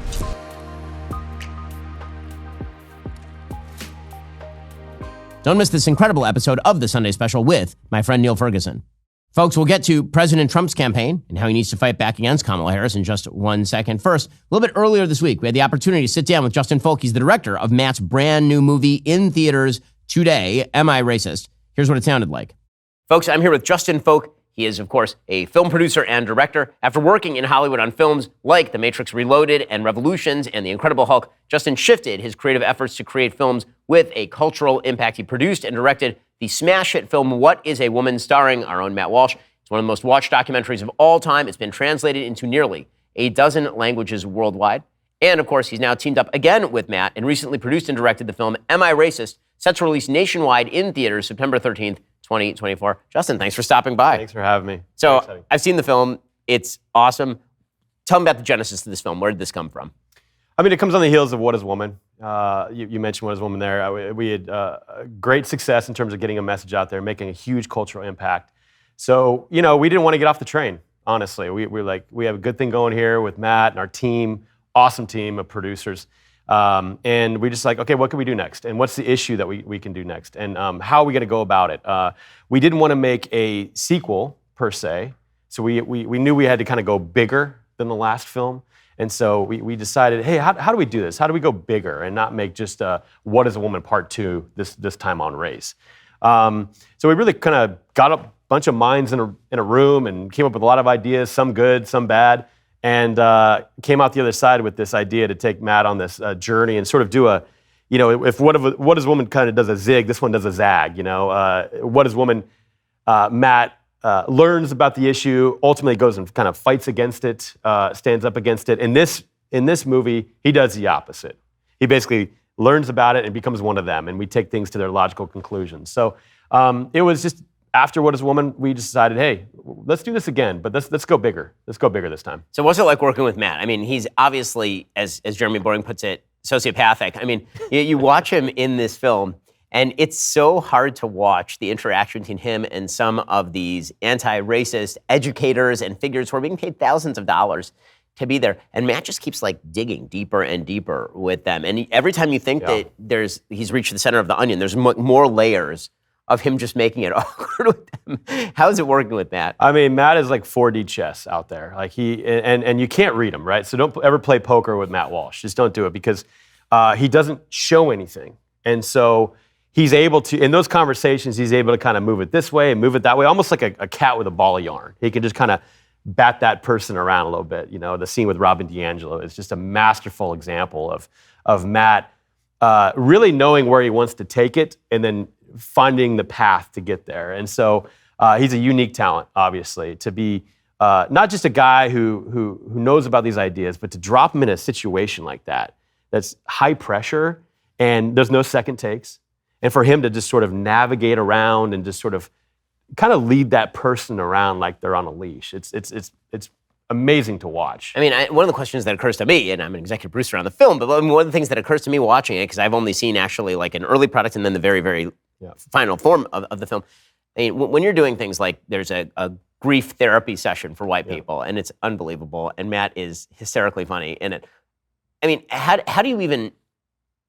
Don't miss this incredible episode of the Sunday Special with my friend Neil Ferguson. Folks, we'll get to President Trump's campaign and how he needs to fight back against Kamala Harris in just 1 second. First, a little bit earlier this week, we had the opportunity to sit down with Justin Folk. He's the director of Matt's brand new movie in theaters today, Am I Racist? Here's what it sounded like. Folks, I'm here with Justin Folk. He is, of course, a film producer and director. After working in Hollywood on films like The Matrix Reloaded and Revolutions and The Incredible Hulk, Justin shifted his creative efforts to create films with a cultural impact. He produced and directed the smash hit film What is a Woman, starring our own Matt Walsh. It's one of the most watched documentaries of all time. It's been translated into nearly a dozen languages worldwide. And, of course, he's now teamed up again with Matt and recently produced and directed the film Am I Racist?, set to release nationwide in theaters September 13th, 2024. Justin, thanks for stopping by. Thanks for having me. So I've seen the film. It's awesome. Tell me about the genesis of this film. Where did this come from? I mean, it comes on the heels of What is Woman? You mentioned What is Woman there. We had great success in terms of getting a message out there, making a huge cultural impact. So, we didn't want to get off the train, honestly. We have a good thing going here with Matt and our team, awesome team of producers. And we just okay, what can we do next? And what's the issue that we can do next? And how are we going to go about it? We didn't want to make a sequel, per se. So we knew we had to kind of go bigger than the last film. And so we decided, hey, how do we do this? How do we go bigger and not make just What is a Woman Part 2 this time on race? So we really kind of got a bunch of minds in a room and came up with a lot of ideas, some good, some bad. And came out the other side with this idea to take Matt on this journey and sort of do if What is Woman kind of does a zig, this one does a zag. What is Woman? Matt learns about the issue, ultimately goes and kind of fights against it, stands up against it. In this movie, he does the opposite. He basically learns about it and becomes one of them, and we take things to their logical conclusions. So it was just. After What is a Woman, we decided, hey, let's do this again, but let's go bigger. Let's go bigger this time. So what's it like working with Matt? I mean, he's obviously, as Jeremy Boring puts it, sociopathic. I mean, you watch him in this film, and it's so hard to watch the interaction between him and some of these anti-racist educators and figures who are being paid thousands of dollars to be there. And Matt just keeps digging deeper and deeper with them. And every time you think that he's reached the center of the onion, there's more layers of him just making it awkward with them. How is it working with Matt? I mean, Matt is like 4D chess out there. And you can't read him, right? So don't ever play poker with Matt Walsh. Just don't do it because he doesn't show anything. And so he's able to, in those conversations, he's able to kind of move it this way and move it that way, almost like a cat with a ball of yarn. He can just kind of bat that person around a little bit. The scene with Robin DiAngelo is just a masterful example of Matt really knowing where he wants to take it and then finding the path to get there. And so he's a unique talent, obviously, to be not just a guy who knows about these ideas, but to drop him in a situation like that's high pressure and there's no second takes. And for him to just sort of navigate around and just sort of kind of lead that person around like they're on a leash. It's amazing to watch. I mean, one of the questions that occurs to me, and I'm an executive producer on the film, but one of the things that occurs to me watching it, because I've only seen actually an early product and then the very, very final form of the film. I mean, when you're doing things like there's a grief therapy session for white people, and it's unbelievable, and Matt is hysterically funny in it. I mean, how do you even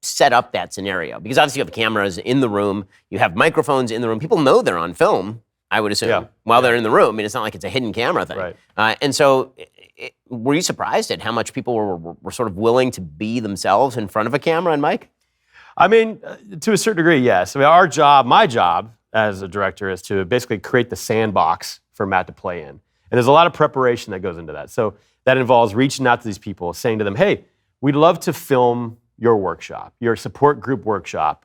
set up that scenario? Because obviously you have cameras in the room, you have microphones in the room. People know they're on film, I would assume, while they're in the room. I mean, it's not like it's a hidden camera thing. Right. And so were you surprised at how much people were sort of willing to be themselves in front of a camera and mic? I mean, to a certain degree, yes. I mean, my job as a director is to basically create the sandbox for Matt to play in. And there's a lot of preparation that goes into that. So that involves reaching out to these people, saying to them, hey, we'd love to film your workshop, your support group workshop.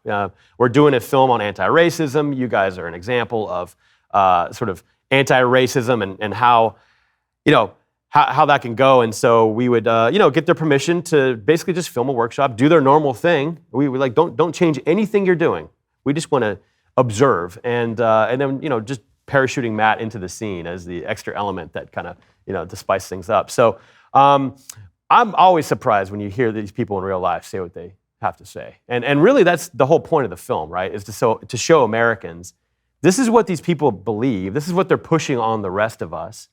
We're doing a film on anti-racism. You guys are an example of sort of anti-racism and how, how that can go. And so we would, get their permission to basically just film a workshop, do their normal thing. We were don't change anything you're doing. We just want to observe and then, just parachuting Matt into the scene as the extra element that kind of, to spice things up. So I'm always surprised when you hear these people in real life say what they have to say. And really that's the whole point of the film, right? Is to show Americans, this is what these people believe. This is what they're pushing on the rest of us.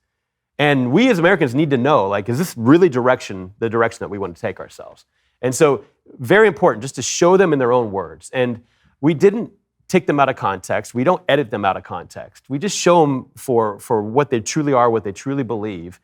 And we as Americans need to know, is this really the direction that we want to take ourselves? And so very important just to show them in their own words. And we didn't take them out of context. We don't edit them out of context. We just show them for what they truly are, what they truly believe,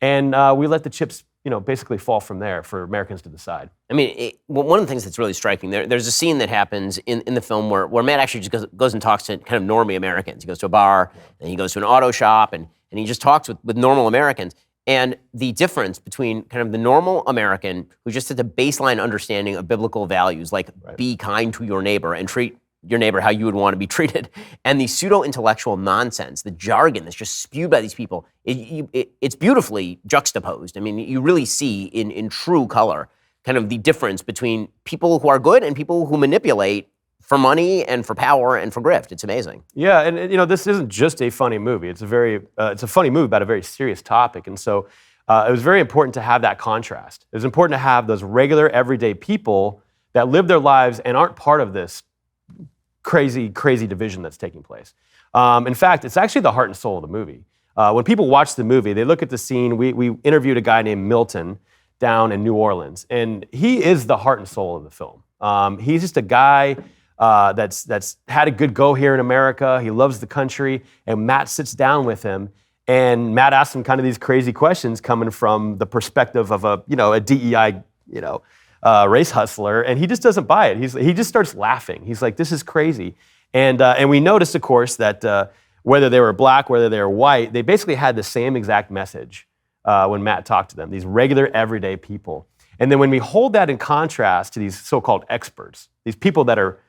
and we let the chips, basically fall from there for Americans to decide. I mean, one of the things that's really striking, there's a scene that happens in the film where Matt actually just goes and talks to kind of normie Americans. He goes to a bar, and he goes to an auto shop, and he just talks with normal Americans. And the difference between kind of the normal American who just has a baseline understanding of biblical values, like be kind to your neighbor and treat your neighbor how you would want to be treated, and the pseudo-intellectual nonsense, the jargon that's just spewed by these people, it's beautifully juxtaposed. I mean, you really see in true color kind of the difference between people who are good and people who manipulate for money and for power and for grift. It's amazing. Yeah, and this isn't just a funny movie. It's a funny movie about a very serious topic, and so it was very important to have that contrast. It was important to have those regular, everyday people that live their lives and aren't part of this crazy division that's taking place. In fact, it's actually the heart and soul of the movie. When people watch the movie, they look at the scene. We interviewed a guy named Milton down in New Orleans, and he is the heart and soul of the film. He's just a guy that's had a good go here in America. He loves the country, and Matt sits down with him, and Matt asks him kind of these crazy questions coming from the perspective of a DEI, race hustler, and he just doesn't buy it. He just starts laughing. He's like, "This is crazy," and we noticed, of course, that whether they were black, whether they were white, they basically had the same exact message when Matt talked to them. These regular, everyday people, and then when we hold that in contrast to these so-called experts, these people that are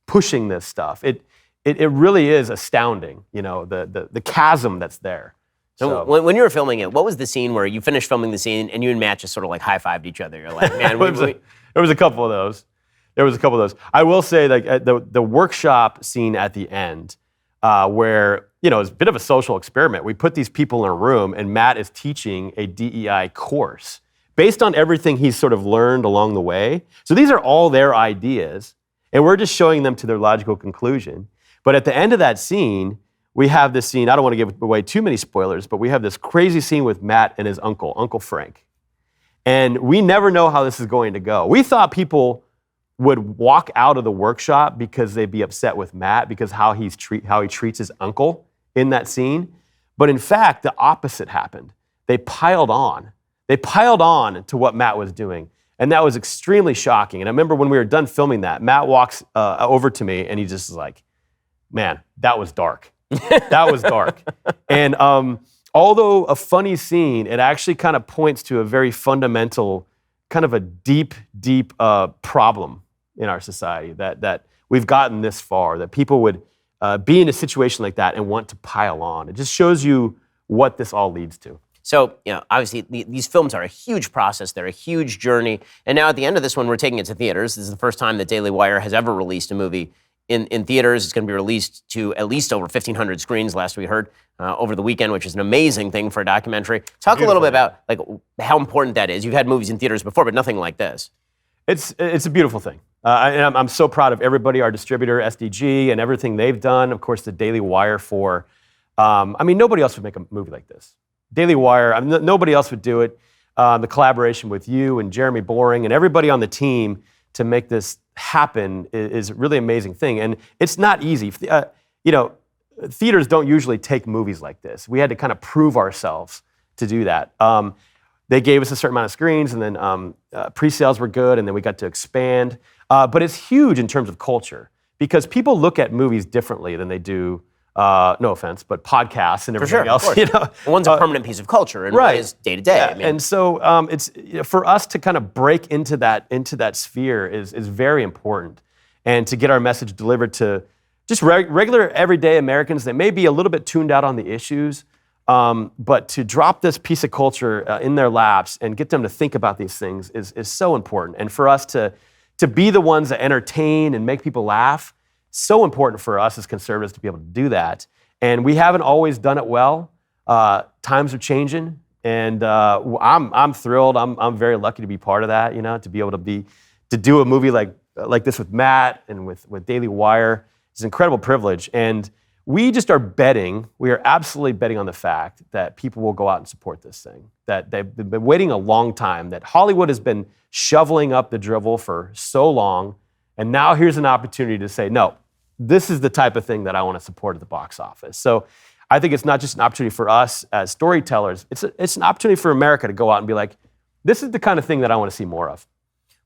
pushing this stuff, it really is astounding. The chasm that's there. So when you were filming it, what was the scene where you finished filming the scene and you and Matt just sort of like high-fived each other? You're like, man, there was a couple of those. I will say, like the workshop scene at the end, where it's a bit of a social experiment. We put these people in a room, and Matt is teaching a DEI course based on everything he's sort of learned along the way. So these are all their ideas, and we're just showing them to their logical conclusion. But at the end of that scene, we have this scene, I don't want to give away too many spoilers, but we have this crazy scene with Matt and his uncle, Uncle Frank. And we never know how this is going to go. We thought people would walk out of the workshop because they'd be upset with Matt because how he treats his uncle in that scene. But in fact, the opposite happened. They piled on. They piled on to what Matt was doing. And that was extremely shocking. And I remember when we were done filming that, Matt walks over to me and he just is like, "Man, that was dark." That was dark. And although a funny scene, it actually kind of points to a very fundamental, kind of a deep problem in our society, that we've gotten this far, that people would be in a situation like that and want to pile on. It just shows you what this all leads to. So, obviously these films are a huge process. They're a huge journey. And now at the end of this one, we're taking it to theaters. This is the first time that Daily Wire has ever released a movie in theaters. It's going to be released to at least over 1,500 screens, last we heard, over the weekend, which is an amazing thing for a documentary. Talk a little bit about like how important that is. You've had movies in theaters before, but nothing like this. It's a beautiful thing. And I'm so proud of everybody, our distributor, SDG, and everything they've done. Of course, the Daily Wire nobody else would make a movie like this. Daily Wire, nobody else would do it. The collaboration with you and Jeremy Boring and everybody on the team to make this happen is a really amazing thing. And it's not easy. Theaters don't usually take movies like this. We had to kind of prove ourselves to do that. They gave us a certain amount of screens, and then pre-sales were good, and then we got to expand. But it's huge in terms of culture, because people look at movies differently than they do, no offense, but podcasts and everything else. One's a permanent piece of culture, and one is day to day. And so it's for us to kind of break into that sphere is very important, and to get our message delivered to just regular everyday Americans that may be a little bit tuned out on the issues, but to drop this piece of culture in their laps and get them to think about these things is so important. And for us to be the ones that entertain and make people laugh, so important for us as conservatives to be able to do that. And we haven't always done it well. Times are changing, and I'm thrilled. I'm very lucky to be part of that. To be able to do a movie like this with Matt and with Daily Wire. It's an incredible privilege, and we just are betting. We are absolutely betting on the fact that people will go out and support this thing. That they've been waiting a long time. That Hollywood has been shoveling up the drivel for so long, and now here's an opportunity to say, no, this is the type of thing that I want to support at the box office. So I think it's not just an opportunity for us as storytellers. It's an opportunity for America to go out and be like, this is the kind of thing that I want to see more of.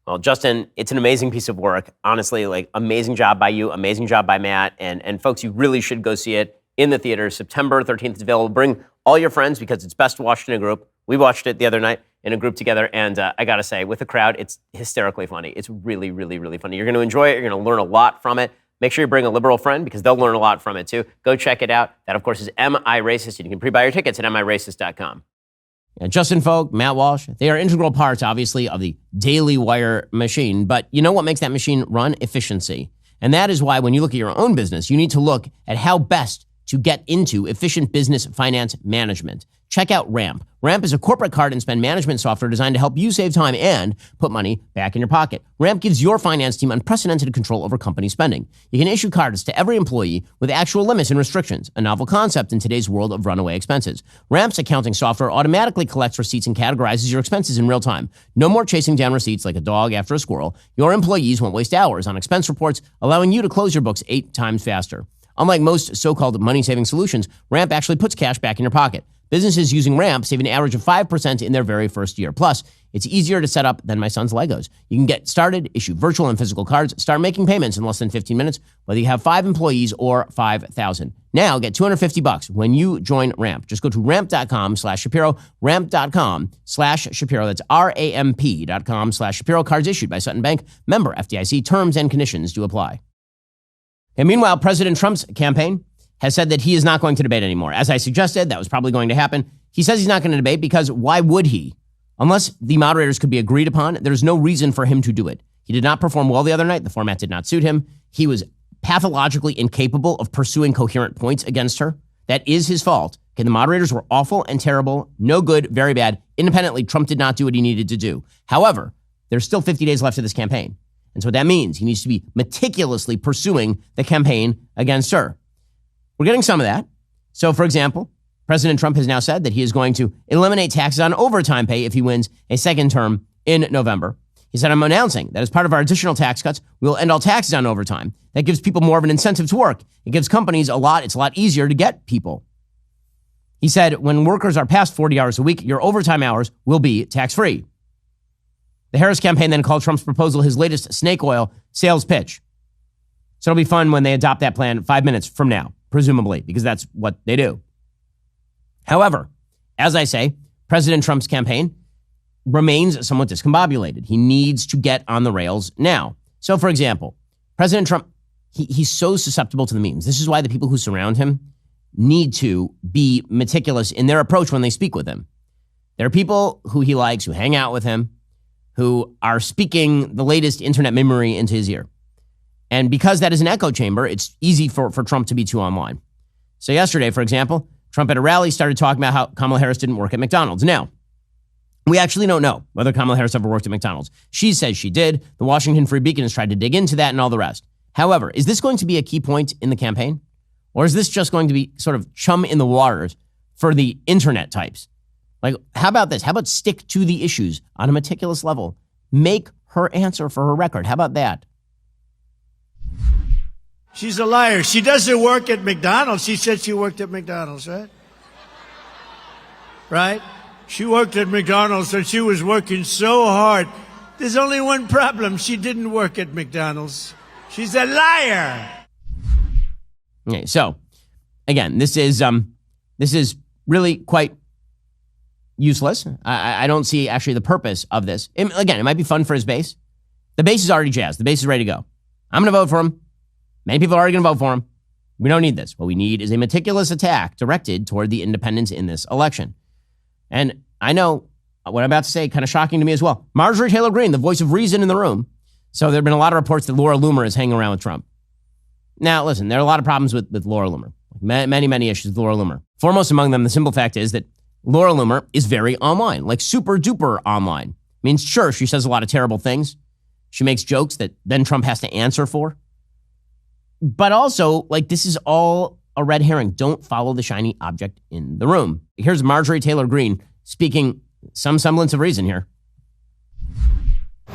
Well, Justin, it's an amazing piece of work. Honestly, like, amazing job by you, amazing job by Matt. And folks, you really should go see it in the theater. September 13th, it's available. Bring all your friends because it's best watched in a group. We watched it the other night in a group together. And I got to say, with the crowd, it's hysterically funny. It's really, really, really funny. You're going to enjoy it. You're going to learn a lot from it. Make sure you bring a liberal friend because they'll learn a lot from it too. Go check it out. That, of course, is Am I Racist? And you can pre-buy your tickets at amiracist.com. Yeah, Justin Folk, Matt Walsh, they are integral parts, obviously, of the Daily Wire machine. But you know what makes that machine run? Efficiency. And that is why when you look at your own business, you need to look at how best to get into efficient business finance management. Check out Ramp. Ramp is a corporate card and spend management software designed to help you save time and put money back in your pocket. Ramp gives your finance team unprecedented control over company spending. You can issue cards to every employee with actual limits and restrictions, a novel concept in today's world of runaway expenses. Ramp's accounting software automatically collects receipts and categorizes your expenses in real time. No more chasing down receipts like a dog after a squirrel. Your employees won't waste hours on expense reports, allowing you to close your books 8 times faster. Unlike most so-called money-saving solutions, Ramp actually puts cash back in your pocket. Businesses using Ramp save an average of 5% in their very first year. Plus, it's easier to set up than my son's Legos. You can get started, issue virtual and physical cards, start making payments in less than 15 minutes, whether you have 5 employees or 5,000. Now get $250 when you join Ramp. Just go to ramp.com/Shapiro, ramp.com/Shapiro. That's ramp.com/Shapiro. Cards issued by Sutton Bank. Member FDIC. Terms and conditions do apply. And meanwhile, President Trump's campaign has said that he is not going to debate anymore. As I suggested, that was probably going to happen. He says he's not going to debate because why would he? Unless the moderators could be agreed upon, there's no reason for him to do it. He did not perform well the other night. The format did not suit him. He was pathologically incapable of pursuing coherent points against her. That is his fault. Okay, the moderators were awful and terrible, no good, very bad. Independently, Trump did not do what he needed to do. However, there's still 50 days left of this campaign. And so what that means, he needs to be meticulously pursuing the campaign against her. We're getting some of that. So, for example, President Trump has now said that he is going to eliminate taxes on overtime pay if he wins a second term in November. He said, I'm announcing that as part of our additional tax cuts, we will end all taxes on overtime. That gives people more of an incentive to work. It gives companies it's a lot easier to get people. He said, when workers are past 40 hours a week, your overtime hours will be tax-free. The Harris campaign then called Trump's proposal his latest snake oil sales pitch. So it'll be fun when they adopt that plan 5 minutes from now, presumably, because that's what they do. However, as I say, President Trump's campaign remains somewhat discombobulated. He needs to get on the rails now. So, for example, President Trump, he's so susceptible to the memes. This is why the people who surround him need to be meticulous in their approach when they speak with him. There are people who he likes, who hang out with him, who are speaking the latest internet memory into his ear. And because that is an echo chamber, it's easy for Trump to be too online. So yesterday, for example, Trump at a rally started talking about how Kamala Harris didn't work at McDonald's. Now, we actually don't know whether Kamala Harris ever worked at McDonald's. She says she did. The Washington Free Beacon has tried to dig into that and all the rest. However, is this going to be a key point in the campaign? Or is this just going to be sort of chum in the waters for the internet types? Like, how about this? How about stick to the issues on a meticulous level? Make her answer for her record. How about that? She's a liar. She doesn't work at McDonald's. She said she worked at McDonald's, right? Right? She worked at McDonald's and she was working so hard. There's only one problem. She didn't work at McDonald's. She's a liar. Okay, so again, this is really quite useless. I don't see actually the purpose of this. Again, it might be fun for his base. The base is already jazzed. The base is ready to go. I'm going to vote for him. Many people are already going to vote for him. We don't need this. What we need is a meticulous attack directed toward the independents in this election. And I know what I'm about to say, kind of shocking to me as well. Marjorie Taylor Greene, the voice of reason in the room. So there have been a lot of reports that Laura Loomer is hanging around with Trump. Now, listen, there are a lot of problems with Laura Loomer. Many issues with Laura Loomer. Foremost among them, the simple fact is that Laura Loomer is very online, like super duper online. Means, sure, she says a lot of terrible things. She makes jokes that then Trump has to answer for. But also, like, this is all a red herring. Don't follow the shiny object in the room. Here's Marjorie Taylor Greene speaking some semblance of reason here.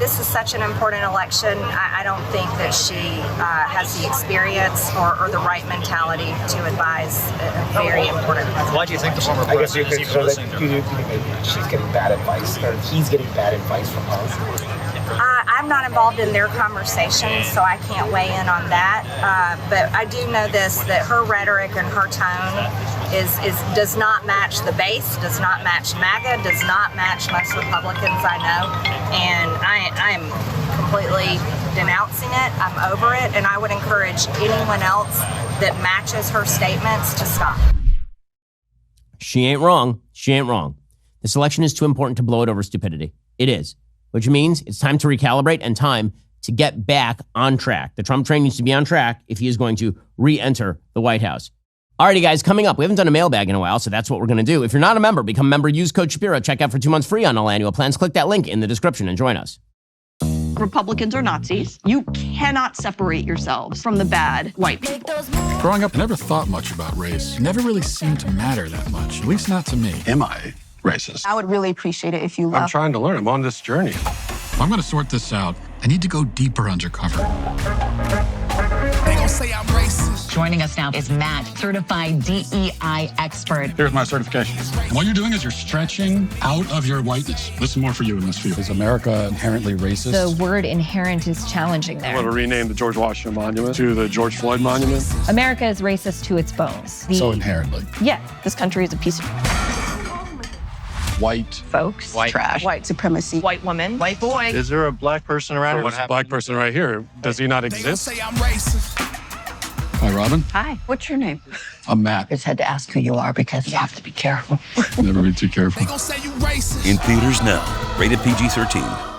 This is such an important election. I don't think that she has the experience or the right mentality to advise a very important president. Why do you think the former president is even listening to her? She's getting bad advice, or he's getting bad advice from her? I'm not involved in their conversations, so I can't weigh in on that. But I do know this, that her rhetoric and her tone does not match the base, does not match MAGA, does not match most Republicans I know. And I am completely denouncing it. I'm over it. And I would encourage anyone else that matches her statements to stop. She ain't wrong. She ain't wrong. This election is too important to blow it over stupidity. It is. Which means it's time to recalibrate and time to get back on track. The Trump train needs to be on track if he is going to re-enter the White House. Alrighty, guys, coming up, we haven't done a mailbag in a while, so that's what we're going to do. If you're not a member, become a member, use code Shapiro, check out for 2 months free on all annual plans. Click that link in the description and join us. Republicans are Nazis. You cannot separate yourselves from the bad white people. Growing up, I never thought much about race. It never really seemed to matter that much, at least not to me. Am I racist? I would really appreciate it if you I'm trying to learn. I'm on this journey. If I'm going to sort this out, I need to go deeper undercover. They gon' say I'm racist. Joining us now is Matt, certified DEI expert. Here's my certification. And what you're doing is you're stretching out of your whiteness. This is more for you in this field. Is America inherently racist? The word inherent is challenging there. I want to rename the George Washington Monument to the George Floyd Monument. America is racist to its bones. So inherently. Yeah, this country is a piece of white folks, white trash, white supremacy, white woman, white boy. Is there a black person around here? What's a black person right here? Does he not They gon' exist? say I'm racist. Hi, Robin. Hi, what's your name? I'm Matt. It's had to ask who you are because you have to be careful. Never be too careful. They gon' say you racist. In theaters now. Rated PG-13.